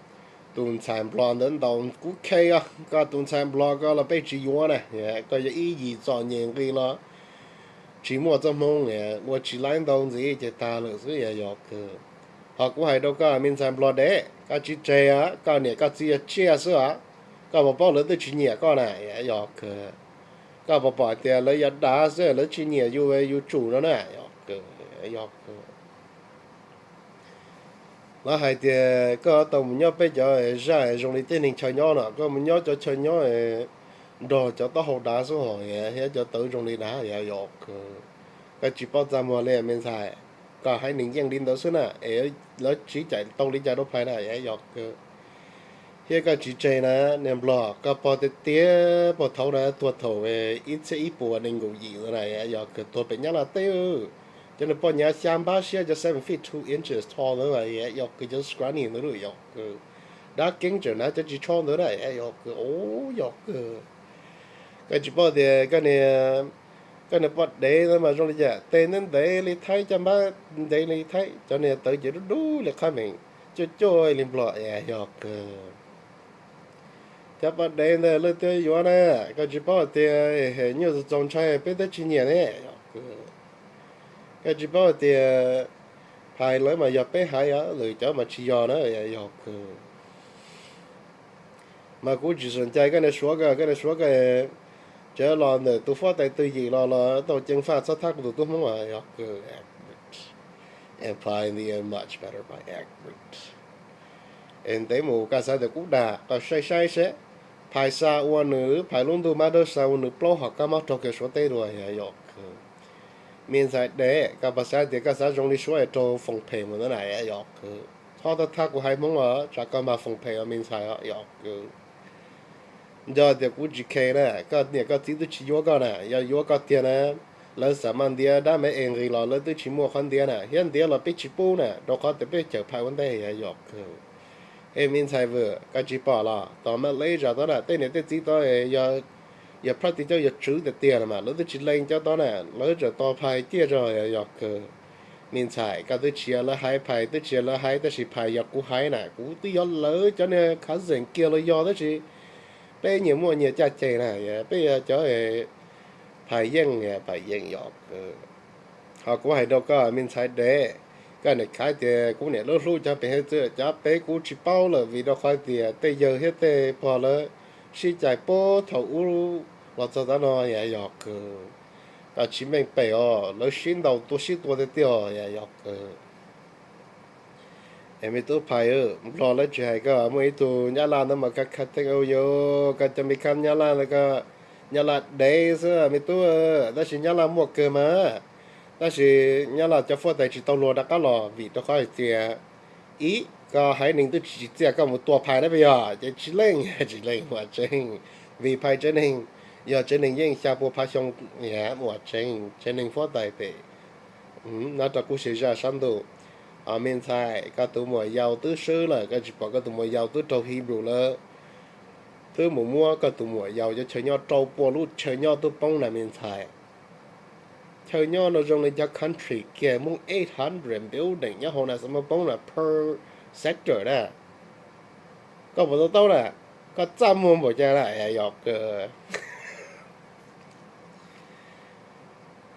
tuần sản blond đến đầu cú kê à có tuần sản blond có là bị chỉ yuan này có ý gì chọn nhiều cái lo chỉ mua trong mông nè mua chỉ lấy đồng gì chỉ ta được rồi ya yok họ cũng hay đâu có mình sản blond đấy có chỉ chơi á có nè có chỉ chia sữa có một bao lớn tới chỉ nhẹ có này ya yok có một bao tiền lấy ya đá sữa lấy chỉ nhẹ yêu chủ nó nè yok nó hay thì có tàu mình nhớ bây giờ ra dùng đi tên hình chơi nhỏ nè có mình nhớ cho chơi nhỏ đồ cho tao học đá số hỏi hết cho tự dùng đi đá vậy dọc cái chỉ bao giờ mà lên mình xài có hai những dân đi đó xưa nè nó chỉ chạy tàu đi chạy đâu phải là vậy dọc hiện cái chỉ chơi nè nem lò có bao nhiêu tía bao thầu nè tuột thầu về ít sẽ ít bùa nên ngủ gì rồi này dọc tuột bị nhá là tiêu cho nên bọn nhà xem bác sĩ cho 7 feet 2 inches tall nữa vậy dọc cái just scrawny nữa rồi dọc đã kinh trở nó chỉ cho nữa đấy dọc dọc cái chỉ bảo thì cái này bắt để nó mà trong này giờ tên nên để lấy thay cho má để lấy thay cho nên tự chỉ đủ là khai mình cho liền bỏ dọc cho bắt để này lấy tới vô nè cái chỉ bảo thì như trong trái bây giờ chỉ nhẹ nè cái chỉ bảo thì hai lấy mà dọc bé hai á rồi cho mà chỉ do nữa dọc mà cũng chỉ sân trái cái này xóa cái chớ lo nữa tôi phát tại tôi gì lo tôi chân phát sát thác của tôi không phải học accurate and applying the end much better by accurate and they mù cả sao được cũng đã có sai sẽ phải sa u nữ phải luôn tôi mà đâu sao nữ pro học cái mà trong cái số tây rồi học miền Tây đấy các bác sĩ thì các xã trong đi số cho phòng phe mà nó này học họ đã thắc của hai mong ở chắc cái mà phòng phe ở miền Tây học giờ thì cũng chỉ kể nè cái thứ tôi chỉ vô cái nè giờ vô cái tiền nè là sao mà dia đã mấy anh người là tôi chỉ mua khoản tiền nè hiện dia là bị chỉ bù nè đâu có thể bị chở phải vấn đề học em miền Tây vừa cái chỉ bảo là tao mà lấy ra đó là tên này tên chỉ tao giờ phát thì cho giờ trữ được tiền mà lỡ tôi chỉ lên cho tao nè lỡ giờ tao phải chia rồi học miền Tây cái tôi chia là hai phải tôi chia là hai tôi chỉ phải học cú hai nè cú tôi giờ lỡ cho nên khá dễ kia là do đó chỉ bây giờ mua nhiều cha chơi nè bây giờ cho phải dân học họ cũng hay đâu có mình sai để cái này khai thì cũng này lúc lúc cho bé hết chưa cho bé cũng chỉ bao là vì đó khai thì bây giờ hết thì bỏ là chỉ chạy bộ thầu là cho nó vậy học à chỉ mình bé nó xin đầu tôi xin tôi để tiêu vậy học em ấy tôi phải lo lấy chuyện hay cái mấy tôi nhớ là nó mà cái khách theo yo cái cho mình khám nhớ là cái nhớ là đấy sao mình tôi đó chỉ nhớ là mua cơ mà đó chỉ nhớ là cho phó đại chỉ tàu lúa đã có lò vì tôi khỏi tiền ý có hai ninh tôi chỉ tiền có một tua牌đó bây giờ chỉ lên mà chính vì牌真ninh giờ真ninh yên下波牌上也mà chính真ninh phó đại về nó cho cũng sẽ ra sẵn đồ ở miền Tây các tụi mồi giàu tứ xứ là các chỉ bảo các tụi mồi giàu tứ trâu Hebrew là thứ mùa mua các tụi mồi giàu cho chơi nhau trâu bò lú chơi nhau tụi bông là miền Tây chơi nhau nó trong này cho country kia mong 800 building nhá hôm nay sẽ mà bông là per sector đó có một tao là có trăm môn bộ chơi lại học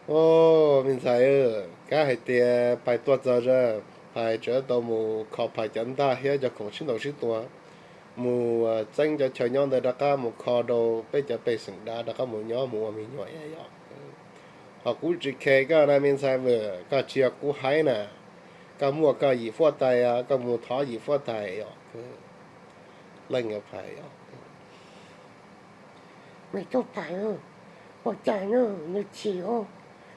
ô miền Tây cái hay tiền phải tuột ra phải trở tàu mù khó phải chân ta hiện cho không xin đầu xin tua mù tranh cho chơi nhau để đặt mù khó đồ bây giờ bây sinh đã đặt mù nhỏ mù mình nhỏ vậy họ cũng chỉ kể cái này mình sai vừa cái chia cũng hay nè cái mua cái gì phát tài cái mua tháo gì phát tài lên cái phải mày cho phải我讲了你起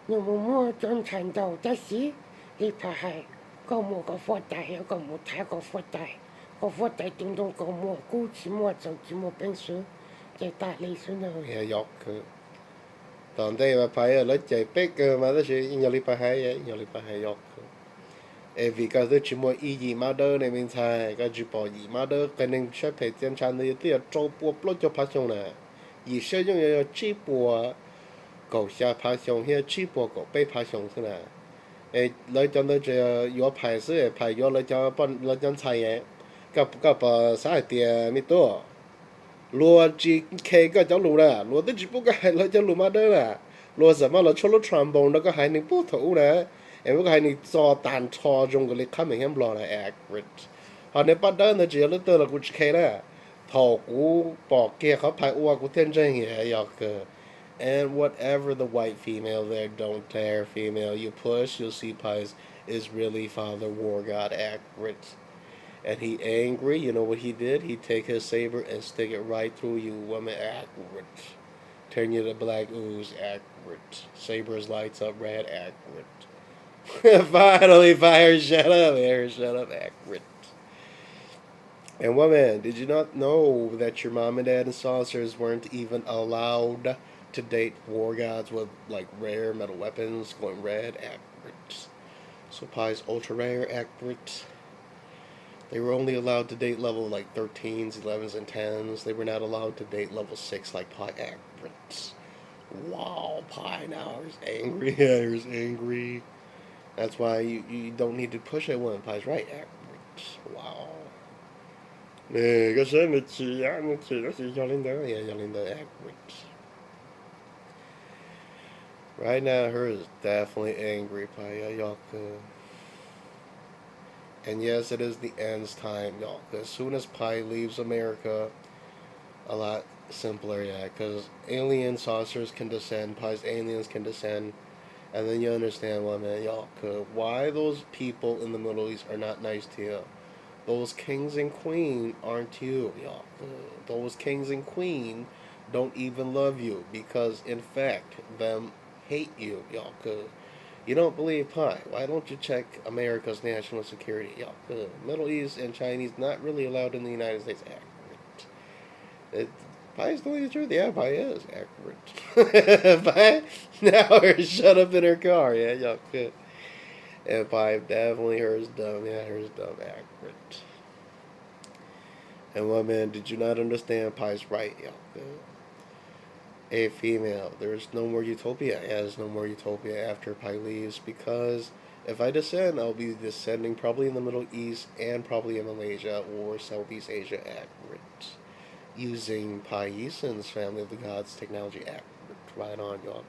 你摸准程度的事你怕係個摸個發大有個摸睇個發大個發大點動個摸估似摸就似摸冰水就大理水呢học tòn đây mà phải lấy chạy bé cơ mà đó chỉ nhiều lý phải học vì cái đó chỉ mua ý gì mà đó này mình xài cái chỉ bỏ gì mà đó cái nên sẽ phải tiền chăn thì tiếc trâu bùa lót cho phát xong nè ý sẽ dùng như chỉ bùa cầu xa phát xong hay chỉ bùa cầu bé phát xong thế nè lấy cho nó chỉ có phải sự phải có lấy cho bọn lấy cho xài cái bà xài tiền mi to lúa chỉ kê cái cháu lúa nè lúa tức chỉ bút cái lấy cho lúa mà đó nè lúa sao mà lúa cho lúa trombone nó có hai những bút thủ nè em có hai những cho tàn cho trong cái lịch khám mình em lo là accurate họ nếu bắt đầu nó chỉ là tôi là cũng kê nè thầu cú bỏ kiaเขาphải uo cú thiên chân gì học and whatever the white female there don't dare female you push you'll see pies is really Father War God accurate and he angry, you know what he did? He'd take his saber and stick it right through you, woman, accurate. Turn you to black ooze, accurate. Sabers lights up red, accurate. Finally, fire, shut up, accurate. And woman, did you not know that your mom and dad and saucers weren't even allowed to date war gods with like rare metal weapons going red, accurate. So pie's ultra rare, accurate. They were only allowed to date level like 13s, 11s, and 10s. They were not allowed to date level 6 like Pi Accurates. Wow, Pi now is angry. Yeah, he's angry. That's why you don't need to push it when Pi's right. Accurates. Wow. Nè, cái số này chị nó chỉ cho lên đó. Yeah, Yolinda Accurates. Right now, her is definitely angry, Pi. Y'all And yes, it is the end's time, y'all. As soon as Pi leaves America, a lot simpler, yeah, because alien saucers can descend, pies aliens can descend, and then you understand why, man, y'all, why those people in the Middle East are not nice to you. Those kings and queen aren't you, y'all. Those kings and queen don't even love you because, in fact, them hate you, y'all. You don't believe pie. Why don't you check America's national security, y'all? Middle East and Chinese not really allowed in the United States. Accurate. Pie is telling the truth. Yeah, pie is accurate. Pie now her shut up in her car. Yeah, y'all. And pie definitely hers dumb. Yeah, hers dumb. Accurate. And woman, did you not understand Pie's right, y'all? A female, there's no more utopia. Yeah, there's no more utopia after Pie leaves because if I descend, I'll be descending probably in the Middle East and probably in Malaysia or Southeast Asia accurate. Using Pai Yisen's Family of the Gods technology accurate. Right on, y'all.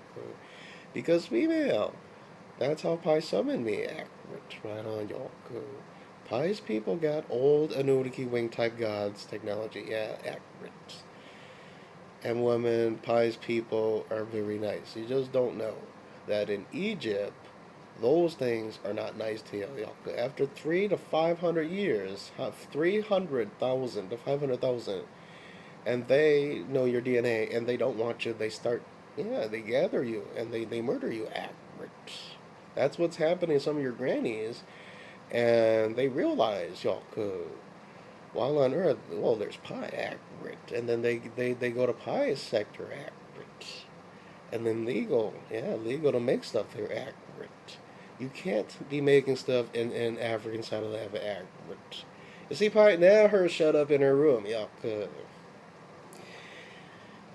Because female, that's how Pi summoned me accurate. Right on, y'all. Pi's people got old Anunnaki wing type gods technology. Yeah, accurate. And women, Pi's people are very nice. You just don't know that in Egypt, those things are not nice to you. After 300 to 500 years, 300,000 to 500,000, and they know your DNA and they don't want you, they start, yeah, they gather you and they murder you. Accurate. That's what's happening to some of your grannies, and they realize, y'all, while on Earth, well, there's Pi, accurate, and then they go to Pi's sector, accurate, and then legal, yeah, legal to make stuff there, accurate. You can't be making stuff in African side of the lab, accurate. You see, Pi now her shut up in her room, y'all.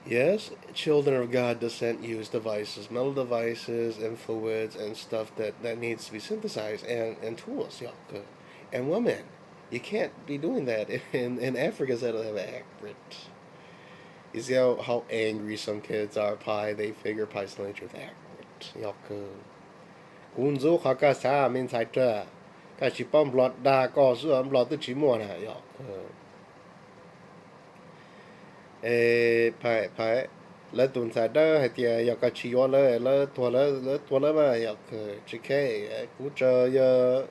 Yes, children of God descent use devices, metal devices, and fluids and stuff that needs to be synthesized, and tools, y'all. And women, you can't be doing that in Africa that have accurate. You see how angry some kids are, Pi, they figure Pi's telling the truth accurate. Y'all. Unzu Haka Sa means I try. Kashipam blood da ko su am blood the chimona, y'all. Pai lỡ tuần sau đó thì giờ có chỉ có lỡ mà giờ chỉ cái cú chờ giờ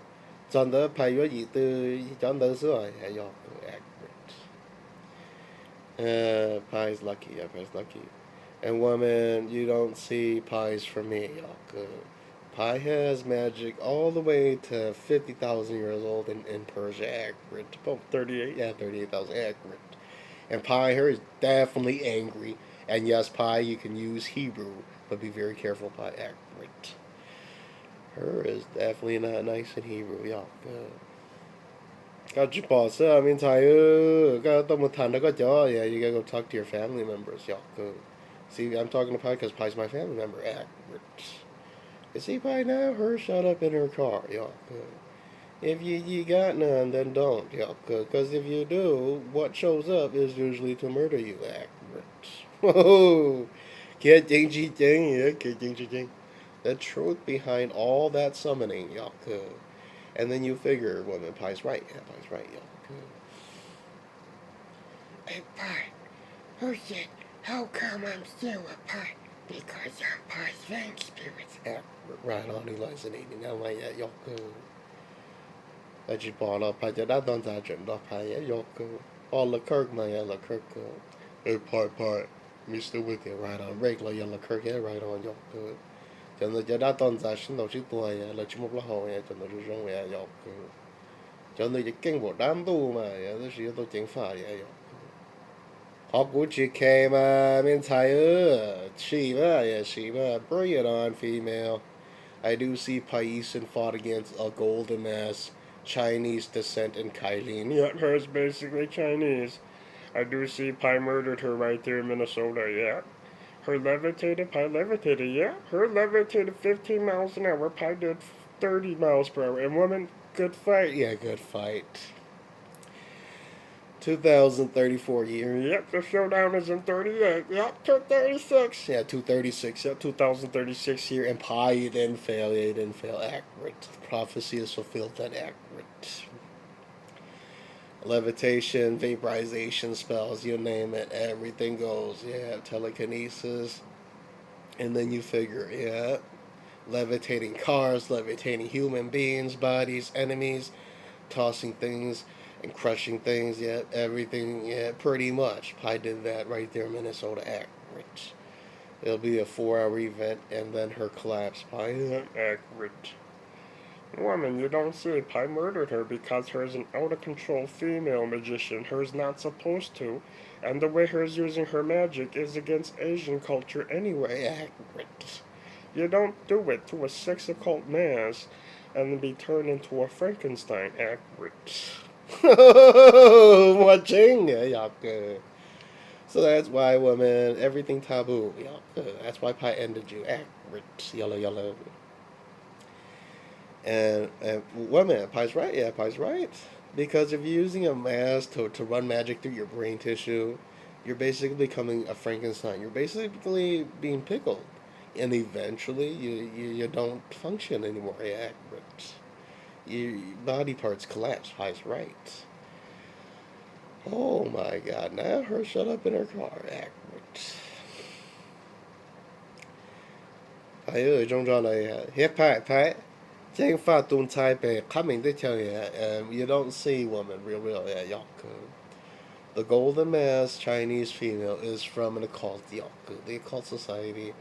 chọn đó pai yếu gì từ chọn đó rồi giờ accurate. Pi is lucky, yeah, pi is lucky. And woman, you don't see pies for me, y'all. Pi has magic all the way to 50,000 years old in Persia, accurate. About 38, yeah, 38,000 accurate. And Pi here is definitely angry. And yes, Pi, you can use Hebrew, but be very careful, Pi, accurate. Her is definitely not nice in Hebrew, y'all. Got you boss, I mean, got yeah, you gotta go talk to your family members, y'all. See, I'm talking to Pi because Pi's my family member, accurate. You see, Pi now, her shut up in her car, y'all. If you got none, then don't, y'all. Because if you do, what shows up is usually to murder you, accurate. Whoa! The truth behind all that summoning, y'all. And then you figure, woman, Pi's right. Yeah, Pi's right, y'all. Hey, Pi, who said, how come I'm still a Pi? Because I'm Pi's vein spirits. Accurate, right on, Eliza 89, like that, y'all. That you bought up, I did that done that, Jim, up, y'all. All the Kirk, my yellow Kirk. Hey, Pi, me still with you, right on. Regular yellow Kirk, yeah, right on, y'all. Cho nên giờ đã toàn giả sinh đầu trí tuổi là chỉ một là hậu cho nên rồi rong về dọc cho nên cái kinh bộ đám tu mà đó là tôi chính phải vậy họ cũng chỉ kề mà bên thái she mà bring it on female. I do see Paisan fought against a golden ass Chinese descent in Kailin. Yeah, her is basically Chinese. I do see Pi murdered her right there in Minnesota, yeah. Her Pi levitated, yeah. Her levitated 15 miles an hour. Pi did 30 miles per hour. And woman, good fight. Yeah, good fight. 2034 year. Yep, the showdown is in 38. Yep, 236. Yeah, 236. Yep, 2036 year. And Pi, you didn't fail. Yeah, you didn't fail. Accurate. The prophecy is fulfilled. That accurate. Levitation, vaporization spells, you name it, everything goes. Yeah, telekinesis. And then you figure, yeah, levitating cars, levitating human beings, bodies, enemies, tossing things and crushing things. Yeah, everything. Yeah, pretty much. I did that right there in Minnesota. Accurate. It'll be a 4-hour event, and then her collapse. Pi. Accurate. Woman, you don't see, Pi murdered her because her's an out of control female magician. Her's not supposed to. And the way her's using her magic is against Asian culture anyway. Accurate. You don't do it to a sex occult mass and then be turned into a Frankenstein. Accurate. Watching. Yeah, so that's why, woman, everything taboo. Yeah, that's why Pi ended you. Accurate. Yellow, yellow. And woman, Pi's right. Yeah, Pi's right. Because if you're using a mask to run magic through your brain tissue, you're basically becoming a Frankenstein. You're basically being pickled. And eventually, you don't function anymore. Yeah, accurate. Your body parts collapse. Pi's right. Oh my god, now her shut up in her car. Accurate. 係啊，中咗你啊！一排正法斷菜病，coming 的條嘢，you don't see woman real yeah, yaku. The golden mask Chinese female is from an occult yaku, the occult society.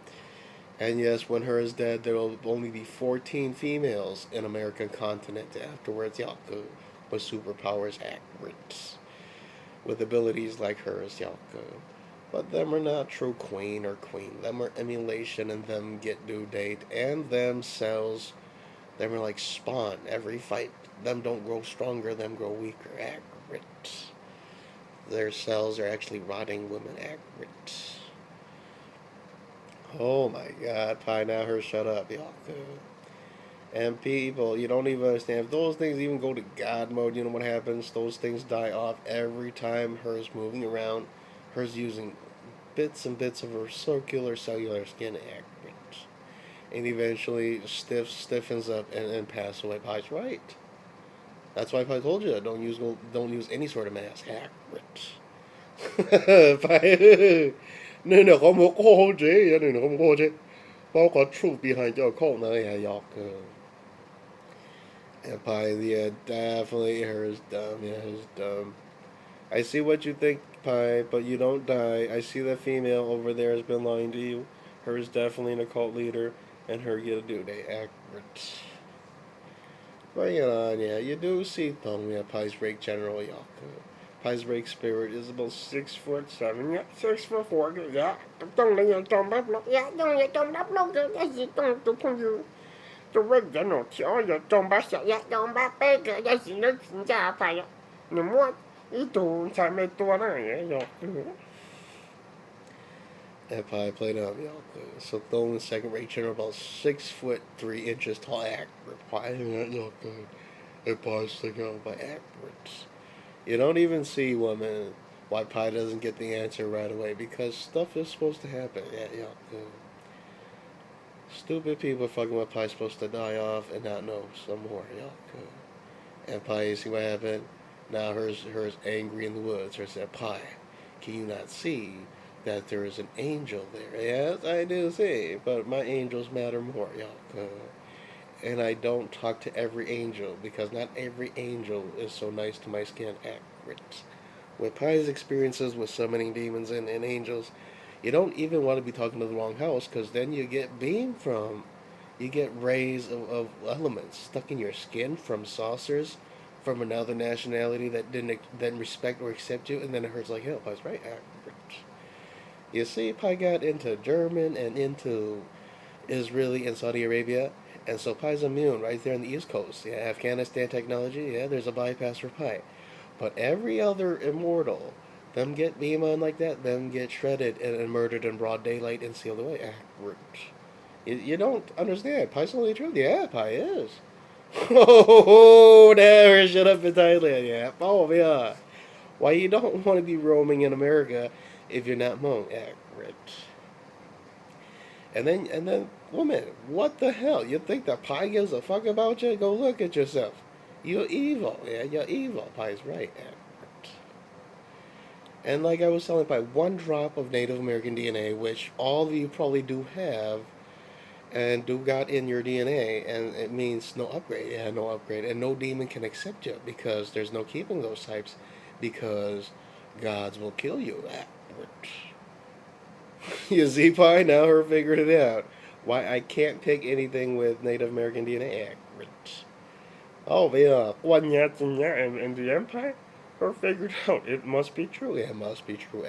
And yes, when her is dead, there will only be 14 females in American continent afterwards yaku, with superpowers accurate, with abilities like hers yaku. But them are not true queen or queen. Them are emulation, and them get due date, and them cells. Them are like spawn. Every fight, them don't grow stronger. Them grow weaker. Accurate. Their cells are actually rotting women. Accurate. Oh my God, Pi, now her shut up, y'all. And people, you don't even understand. If those things even go to God mode, you know what happens? Those things die off every time her's moving around. Her's using bits and bits of her circular cellular skin. Accurate. And eventually stiffens up and pass away. Pi's right. That's why Pi told you don't use any sort of mask. Accurate. Pi, no, no, I'm a cold J. No, no, I'm a cold J. But got truth behind your call now. Yeah, y'all. And Pi, yeah, definitely her is dumb. Yeah, is dumb. I see what you think, Pi, but you don't die. I see that female over there has been lying to you. Her is definitely an occult leader, and her you do they accurate. But yeah, you do see Thong, yeah, Pi's break general Yaku. Pi's break spirit is about 6'7", yeah, 6'4", yeah. Don't let your dumb up, yeah, don't let your dumb up, yeah, you don't do from you. The way you know, your dumb up, yeah, dumb up, bigger, yeah, you know, yeah, fire. No more, you don't try me to yeah, and Pi played up Yaku. So Thong is second rate general about 6'3" tall accurate. Pi Yaku. And Pi's sticking out by accurate. You don't even see woman why Pi doesn't get the answer right away because stuff is supposed to happen. Yeah. Stupid people fucking with Pi supposed to die off and not know some more. Yeah. And Pi, you see what happened? Now her's angry in the woods. Her said, Pi, can you not see that there is an angel there? Yes, I do see, but my angels matter more. Yeah. And I don't talk to every angel because not every angel is so nice to my skin. Accurate. With Pi's experiences with summoning demons and angels, you don't even want to be talking to the wrong house because then you get beamed from. You get rays of elements stuck in your skin from saucers from another nationality that didn't respect or accept you, and then it hurts like hell. Pi's right. Accurate. You see, Pi got into German and into Israeli and Saudi Arabia. And so Pi's immune right there on the East Coast. Yeah, Afghanistan technology, yeah, there's a bypass for Pi. But every other immortal, them get beam on like that, them get shredded and murdered in broad daylight and sealed away. Accurate. You don't understand. Pi's only the truth. Yeah, Pi is. Oh, never shut up in Thailand. Yeah. Oh, yeah. Why you don't want to be roaming in America if you're not Hmong. Accurate. And then, woman, what the hell? You think that Pi gives a fuck about you? Go look at yourself. You're evil. Yeah, you're evil. Pi's right. Yeah. And like I was telling, by one drop of Native American DNA, which all of you probably do have, and do got in your DNA, and it means no upgrade. Yeah, no upgrade, and no demon can accept you because there's no keeping those types, because gods will kill you. You see, Pie, now her figured it out. Why I can't pick anything with Native American DNA. Oh yeah, One yet in the Empire, her figured out it must be true. true. It must be true.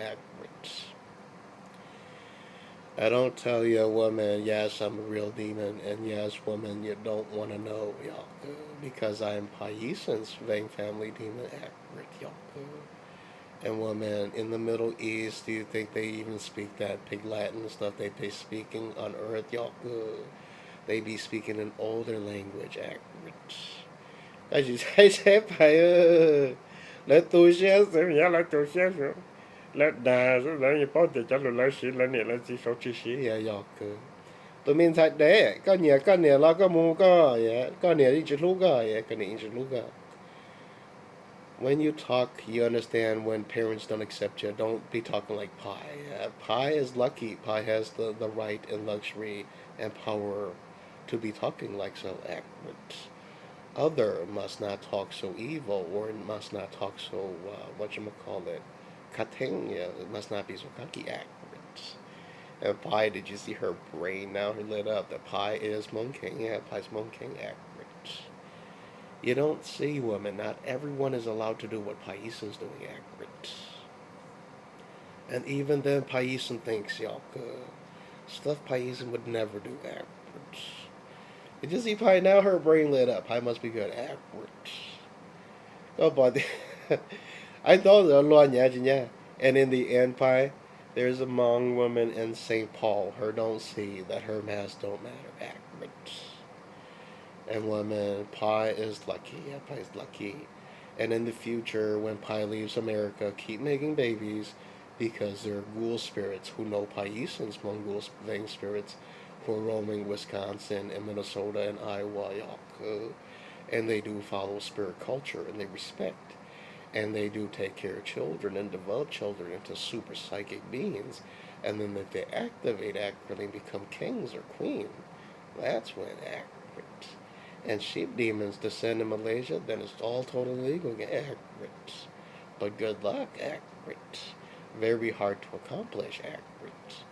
I don't tell you, woman, yes, I'm a real demon, and yes, woman, you don't want to know, Yaku, because I am Paisan's Vang family demon, accurate, Yaku. And woman, in the Middle East, do you think they even speak that pig Latin stuff they be speaking on Earth, Yaku? They be speaking an older language, accurate. As you say, let those yes, Thế nhớ lại tôi sẽ rồi. Lại đà rồi lại như bao giờ cho rồi lại sĩ lại nè lại chỉ số chỉ sĩ. yeah, Yaku. Tôi mình thật đấy, có nhà lo có mua có, yeah, có nhà đi chụp lúc có, yeah, có nhà đi chụp lúc có. When you talk, you understand when parents don't accept you. Don't be talking like Pi. Pi is lucky. Pi has the right and luxury and power to be talking like so accurate. Other must not talk so evil or must not talk so, whatchamacallit, cutting. Yeah, it must not be so cocky accurate. And Pi, did you see her brain now lit up? That Pi is Hmong King. Yeah, Pi's Hmong King accurate. You don't see, women. Not everyone is allowed to do what Paisan's doing accurate. And even then, Paisan thinks, y'all, stuff Paisan would never do accurate. You just see Pai now, her brain lit up. Pai must be good accurate. Oh, but I thought yeah. And in the end, Pai, there's a Hmong woman in St. Paul. Her don't see that her mass don't matter accurate. And women, Pi is lucky. Yeah, Pi is lucky. And in the future, when Pi leaves America, keep making babies because there are ghoul spirits who know Paisan's Mongol vein spirits who are roaming Wisconsin and Minnesota and Iowa, and they do follow spirit culture and they respect. And they do take care of children and develop children into super psychic beings. And then if they activate accurately and become kings or queens, that's when accurate. And sheep demons descend in Malaysia, then it's all totally legal. Accurate. But good luck, accurate. Very hard to accomplish, accurate.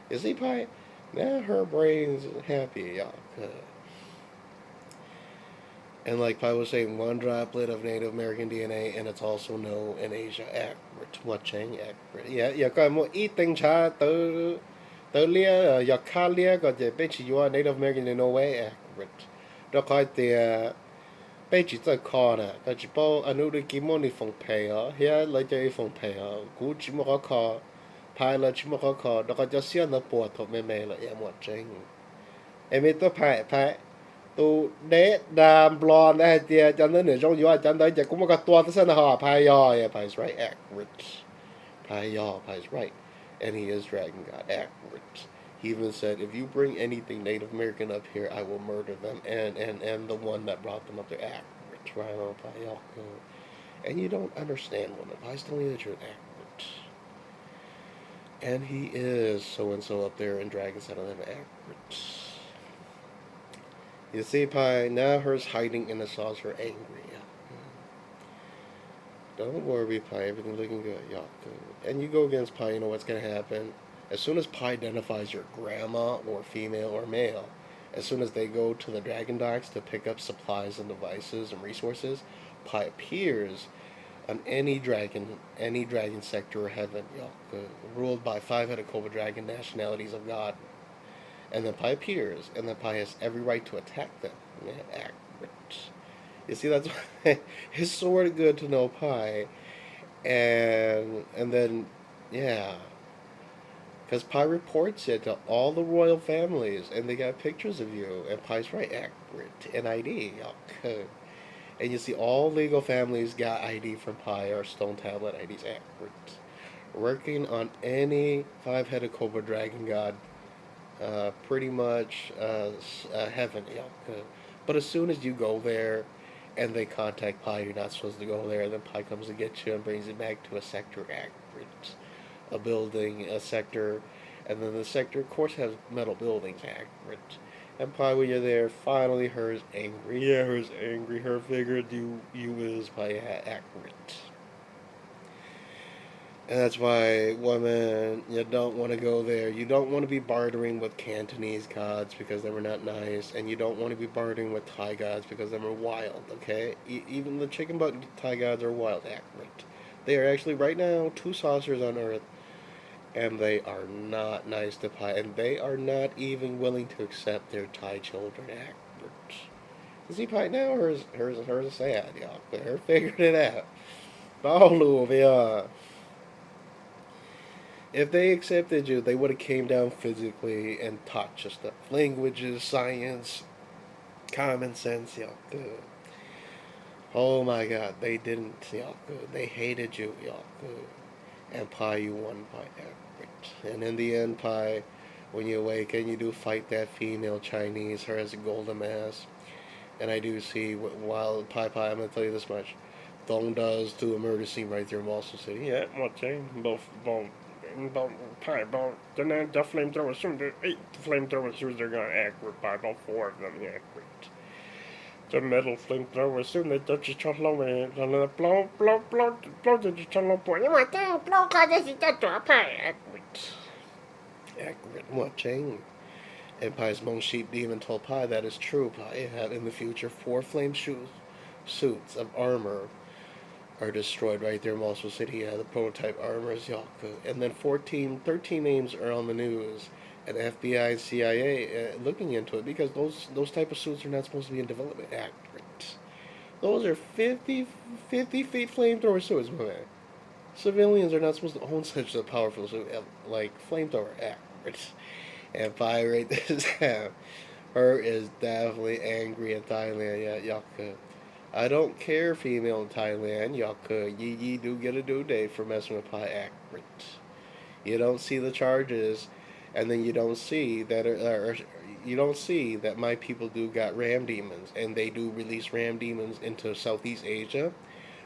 You see, Pi? Now her brain's happy, y'all. And like Pi was saying, one droplet of Native American DNA, and it's also known in Asia, accurate. Watching, accurate. Yeah, có một ít tình cha tớ lia, giờ khá lia, có thể bên chỉ có Native American in no way, accurate. Đó coi thì bây chỉ tới kho nè, có chỉ bao anh nuôi cái món này phong pay á, here lấy cho phong pay á, cú chỉ một cái kho, Pi là chỉ một cái kho, đó có cho xiên nó bùa thuộc mê mê là em watching. Em biết tôi Pi tu đế đàm blonde này thì cho nên nửa trong giữa cho nên chỉ cũng một cái tua tới sân họ Pi yo, yeah, Pi's right, accurate. Pi yo, Pi's right, and he is Dragon God, accurate. He even said, if you bring anything Native American up here, I will murder them and the one that brought them up there, accurate. Right on, Pi yo. And you don't understand women. Pi's telling you the truth, accurate. And he is so and so up there in Dragon's Den of them, accurate. You see, Pi, now her's hiding in the sauce, her angry. Don't worry, Pi, everything's looking good, y'all. And you go against Pi, you know what's going to happen. As soon as Pi identifies your grandma or female or male, as soon as they go to the dragon docks to pick up supplies and devices and resources, Pi appears on any dragon sector or heaven, ruled by five-headed cobra dragon nationalities of God. And then Pi appears, and then Pi has every right to attack them. Yeah, accurate. You see, that's why it's sort of good to know Pi, and then yeah, because Pi reports it to all the royal families, and they got pictures of you, and Pi's right, accurate, and ID, okay. And you see, all legal families got ID from Pi or stone tablet IDs, accurate. Working on any five-headed cobra dragon god, pretty much heaven, okay. But as soon as you go there, and they contact Pi, you're not supposed to go there. Then Pi comes to get you and brings you back to a sector act. accurate. A building, a sector, and then the sector, of course, has metal buildings, accurate. And probably when you're there, finally, her's angry. Yeah, her's angry. Her figured you is by accurate. And that's why women, you don't want to go there. You don't want to be bartering with Cantonese gods because they were not nice, and you don't want to be bartering with Thai gods because they were wild. Okay, even the chicken butt Thai gods are wild, accurate. They are actually right now two saucers on Earth, and they are not nice to Thai, and they are not even willing to accept their Thai children, accurate. You see, Pi now, hers sad, y'all. Her figured it out. All of if they accepted you, they would have came down physically and taught you stuff. Languages, science, common sense, y'all good. Oh my god, they didn't, y'all good. They hated you, y'all good. And Pi, you won Pi average. And in the end, Pi, when you awaken, you do fight that female Chinese, her as a golden mask. And I do see, while Pi, I'm going to tell you this much. Thong does do a murder scene right there in Boston City. Yeah, một chế both probably about the flamethrower soon. The 8 flamethrower suits are gonna act with by about 4 of them. Yeah, great. The metal flamethrower soon they just chop away. Blow the chop away. You want that? Blow cause this is that drop. Accurate. Accurate. What chain? Empire's Hmong sheep demon told Pi that is true. Pi had in the future 4 flame suits of armor are destroyed right there in Moscow City. Yeah, the prototype armor is Yaku. And then 13 names are on the news. And FBI and CIA looking into it because those type of suits are not supposed to be in development. Accurate. Those are 50 feet flamethrower suits, man. Civilians are not supposed to own such a powerful suit like flamethrower. Accurate. And Pi right this down. Her is definitely angry in Thailand. Yeah, Yaku. I don't care, female in Thailand. Y'all could. Ye do get a due date for messing with Pi accurate. You don't see the charges, and then you don't see that you don't see that my people do got ram demons, and they do release ram demons into Southeast Asia.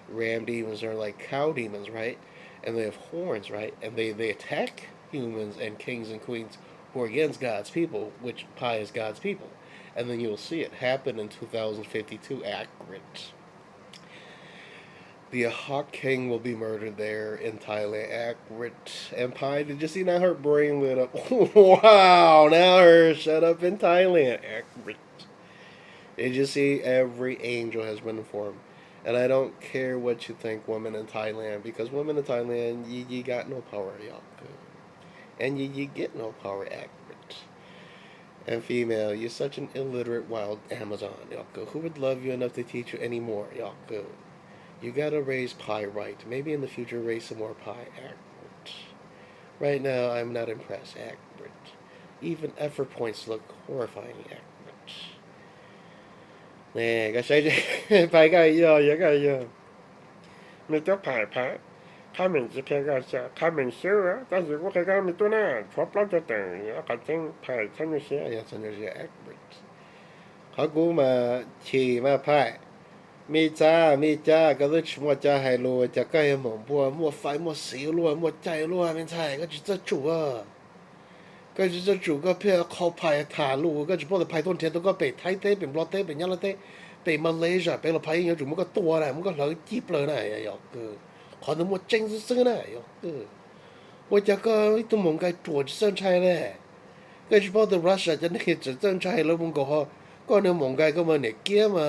Ram demons are like cow demons, right? And they have horns, right? And they attack humans and kings and queens who are against God's people, which Pi is God's people. And then you'll see it happen in 2052 accurate. The Hawk King will be murdered there in Thailand. Accurate. And Pi, did you see now her brain lit up? Wow, now her shut up in Thailand. Accurate. Did you see every angel has been informed? And I don't care what you think, women in Thailand, because women in Thailand, ye got no power, y'all. And ye get no power, accurate. And female, you're such an illiterate wild Amazon, Yoko. Who would love you enough to teach you anymore, Yoko? You gotta raise Pi right. Maybe in the future raise some more Pi accurate. Right now, I'm not impressed, accurate. Even effort points look horrifying, accurate. Nè, cái sai Pi cái gì. Me to pai. 他们是开个是他们修啊，但是我开个没多呢，错不了就等，要反正派参就些。哎呀，真就是 accurate。เขากูมาขี่มาพายมีจ้าก็เลยมัวจ้าไฮโลจะก็ให้หมองบัวมัวไฟมัวสีรัวมัวใจรัวไม่ใช่ก็จะจู่อ่ะก็จะจู่ก็เพื่อเขาพายถ่าลูก็จะพวกแต่พายต้นเทียนตัวก็ไปไทยเต้เป็นบลอเต้เป็นยังละเต้ไปมาเลเซียไปเราพายยังจู่มันก็ตัวนะมันก็เหลือจีบเลยนะอย่าคือขอหนึ่งมัวเจ๊งซื่อๆนะอย่าคือ我这个都蒙该做生产嘞，个是跑到russiaจะนี่จะ生产แล้วมันก็ฮะก็เนี่ย蒙该ก็มันเนี่ยเกี่ยมา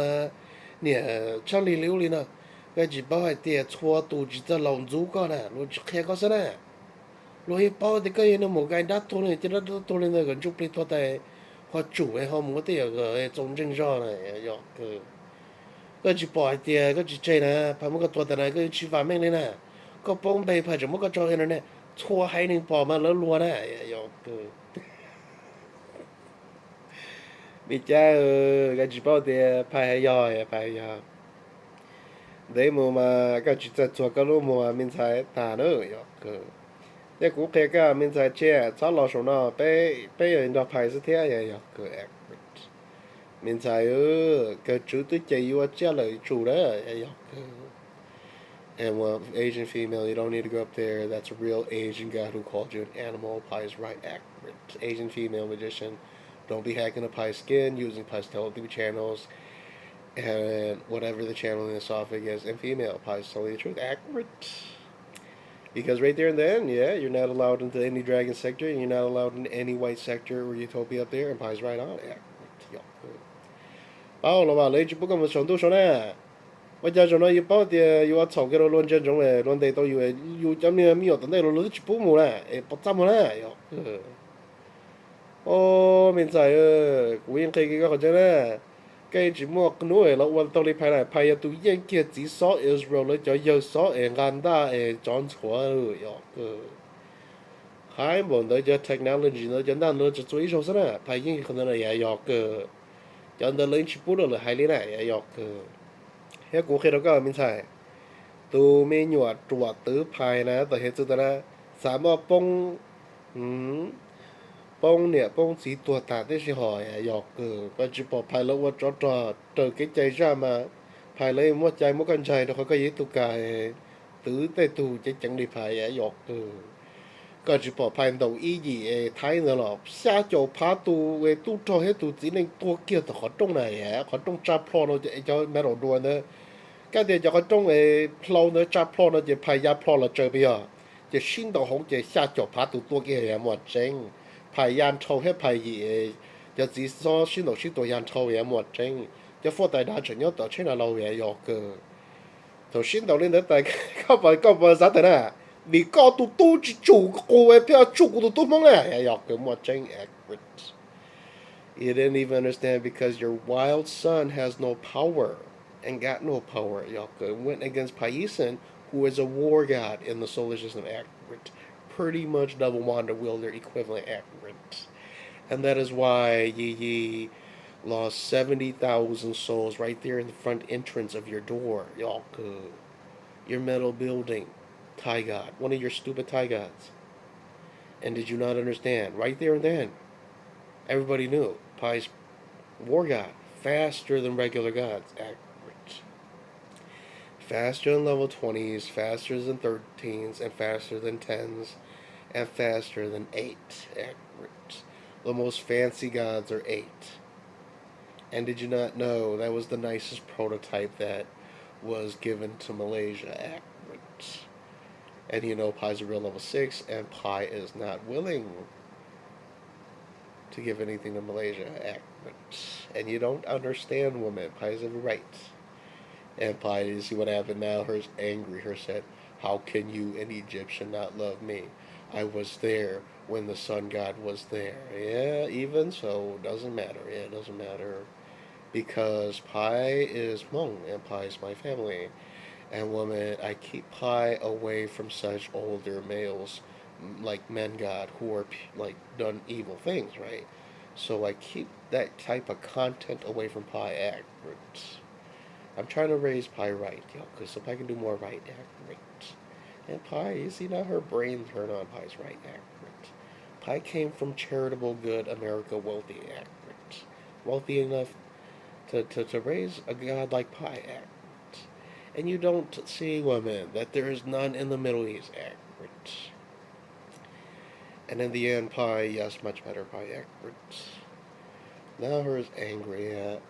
เนี่ยช่างลี้ๆนะก็จะ跑ให้เตี้ยชัวตูจิตลองจูก็นะรู้จะแค่ก็ซะนะรู้ให้跑ที่ก็ยังเนี่ย蒙该ดัดตัวเนี่ยจะดัดตัวเนี่ยก็จุดปลิดตัวแต่พอจู่ให้เขามันก็เตี้ยก็จง正常เลยยอกก็จะ跑ให้เตี้ยก็จะเจนะพอมันก็ตัวแต่ไหนก็ชีฟ้าแม่งเลยนะก็ป้องไปพอจะมันก็จอเองเนี่ย错还能跑嘛？老乱呢，要个。你家个举报的拍药呀拍药，你冇嘛个举在做个路冇明才打了要个。你股票个明才借，找老手呢，被人家拍是天呀要个 accurate。明才个主对借有借来做了要个。And well, Asian female, you don't need to go up there. That's a real Asian god who called you an animal. Pi is right, accurate. Asian female magician. Don't be hacking a pie skin, using pie's telepathy channels, and whatever the channel in the esophagus. And female, pie's telling the truth, accurate. Because right there and then, yeah, you're not allowed into any dragon sector, and you're not allowed in any white sector or utopia up there, and pie's right on, accurate. Yo. Bao là bà lấy chụp bức một số tu số nè. Bây giờ cho nó yêu bảo thì yêu炒cái đồ luôn chân trong này luôn đây tôi yêu cho nên mi ở tận đây nó chỉ bút mù nè, bắt trăm nè, ô mình sai cú yên cái khó chứ nè, cái chỉ mua cái núi là quan tôi đi phải này phải tụi yên kia chỉ số Israel lấy cho yêu số ngàn ta chọn chúa rồi, hai bọn đó cho technology nó cho nên nó chỉ注意số nè, phải yên cái này là cho nên lấy chỉ bút là hai lý này cái cú khi đó có mình sai. Tu mi nhọt chuột tứ phai naแต่เห็นสุดนะสามารถป้องเนี่ยป้องสีตัวตาได้สิหอยหยอกก็จะปลอดภัยแล้วว่าจอเจอcáiใจra màภายเลยมั่วใจมั่วกันใจแล้วเขาก็ยึดตุกายtứแต่tuจะจังดีภายหยอกก็จะปลอดภัยตรงอีgì thái nữa là xa chỗ phá tu về tu cho hết tu chỉ nên tua kia từ khỏi trong này khỏi trong trap pro nó cho mấy đồ đùa nữa cái điều cho cái trong ấy plow nó chắp plow nó chỉ phải giá plow là chơi bây giờ chỉ xin đồ hông chỉ xa chỗ phá tụ tua kia là một chân phải yan trâu hết phải gì chỉ chỉ so xin đồ yan trâu là một chân chỉ phụ đại đa chuyện nhớ tổ trên là lâu vậy rồi cơ rồi xin đồ lên đến tại có bao giá thế nào vì có tụ chỉ chủ cô ấy phải chủ của tụ mong này rồi cơ một chân accurate. You didn't even understand because your wild son has no power. And got no power. Yalka went against Paisan, who is a war god in the solar system, accurate. Pretty much double wanda wielder equivalent, accurate. And that is why Yi lost 70,000 souls right there in the front entrance of your door, Yalka. Your metal building, Thai god, one of your stupid Thai gods. And did you not understand? Right there and then, everybody knew Pai's war god, faster than regular gods, accurate. Faster than level 20s, faster than 13s, and faster than 10s, and faster than 8. Accurate. The most fancy gods are 8. And did you not know that was the nicest prototype that was given to Malaysia? Accurate. And you know Pi's a real level 6, and Pi is not willing to give anything to Malaysia. Accurate. And you don't understand women. Pi's every right. And Pi, you see what happened now? Her's angry. Her said, how can you, an Egyptian, not love me? I was there when the sun god was there. Yeah, even so, doesn't matter. Yeah, it doesn't matter. Because Pi is Hmong, and Pi is my family. And woman, I keep Pi away from such older males, like men god, who are, like, done evil things, right? So I keep that type of content away from Pi accurate. I'm trying to raise Pi right, because so Pi can do more right, accurate. And Pi, you see now her brain turn on Pi's right, accurate. Pi came from charitable good America, wealthy, accurate. Wealthy enough to raise a god like Pi, accurate. And you don't see, women, that there is none in the Middle East, accurate. And in the end, Pi, yes, much better, Pi, accurate. Now her is angry at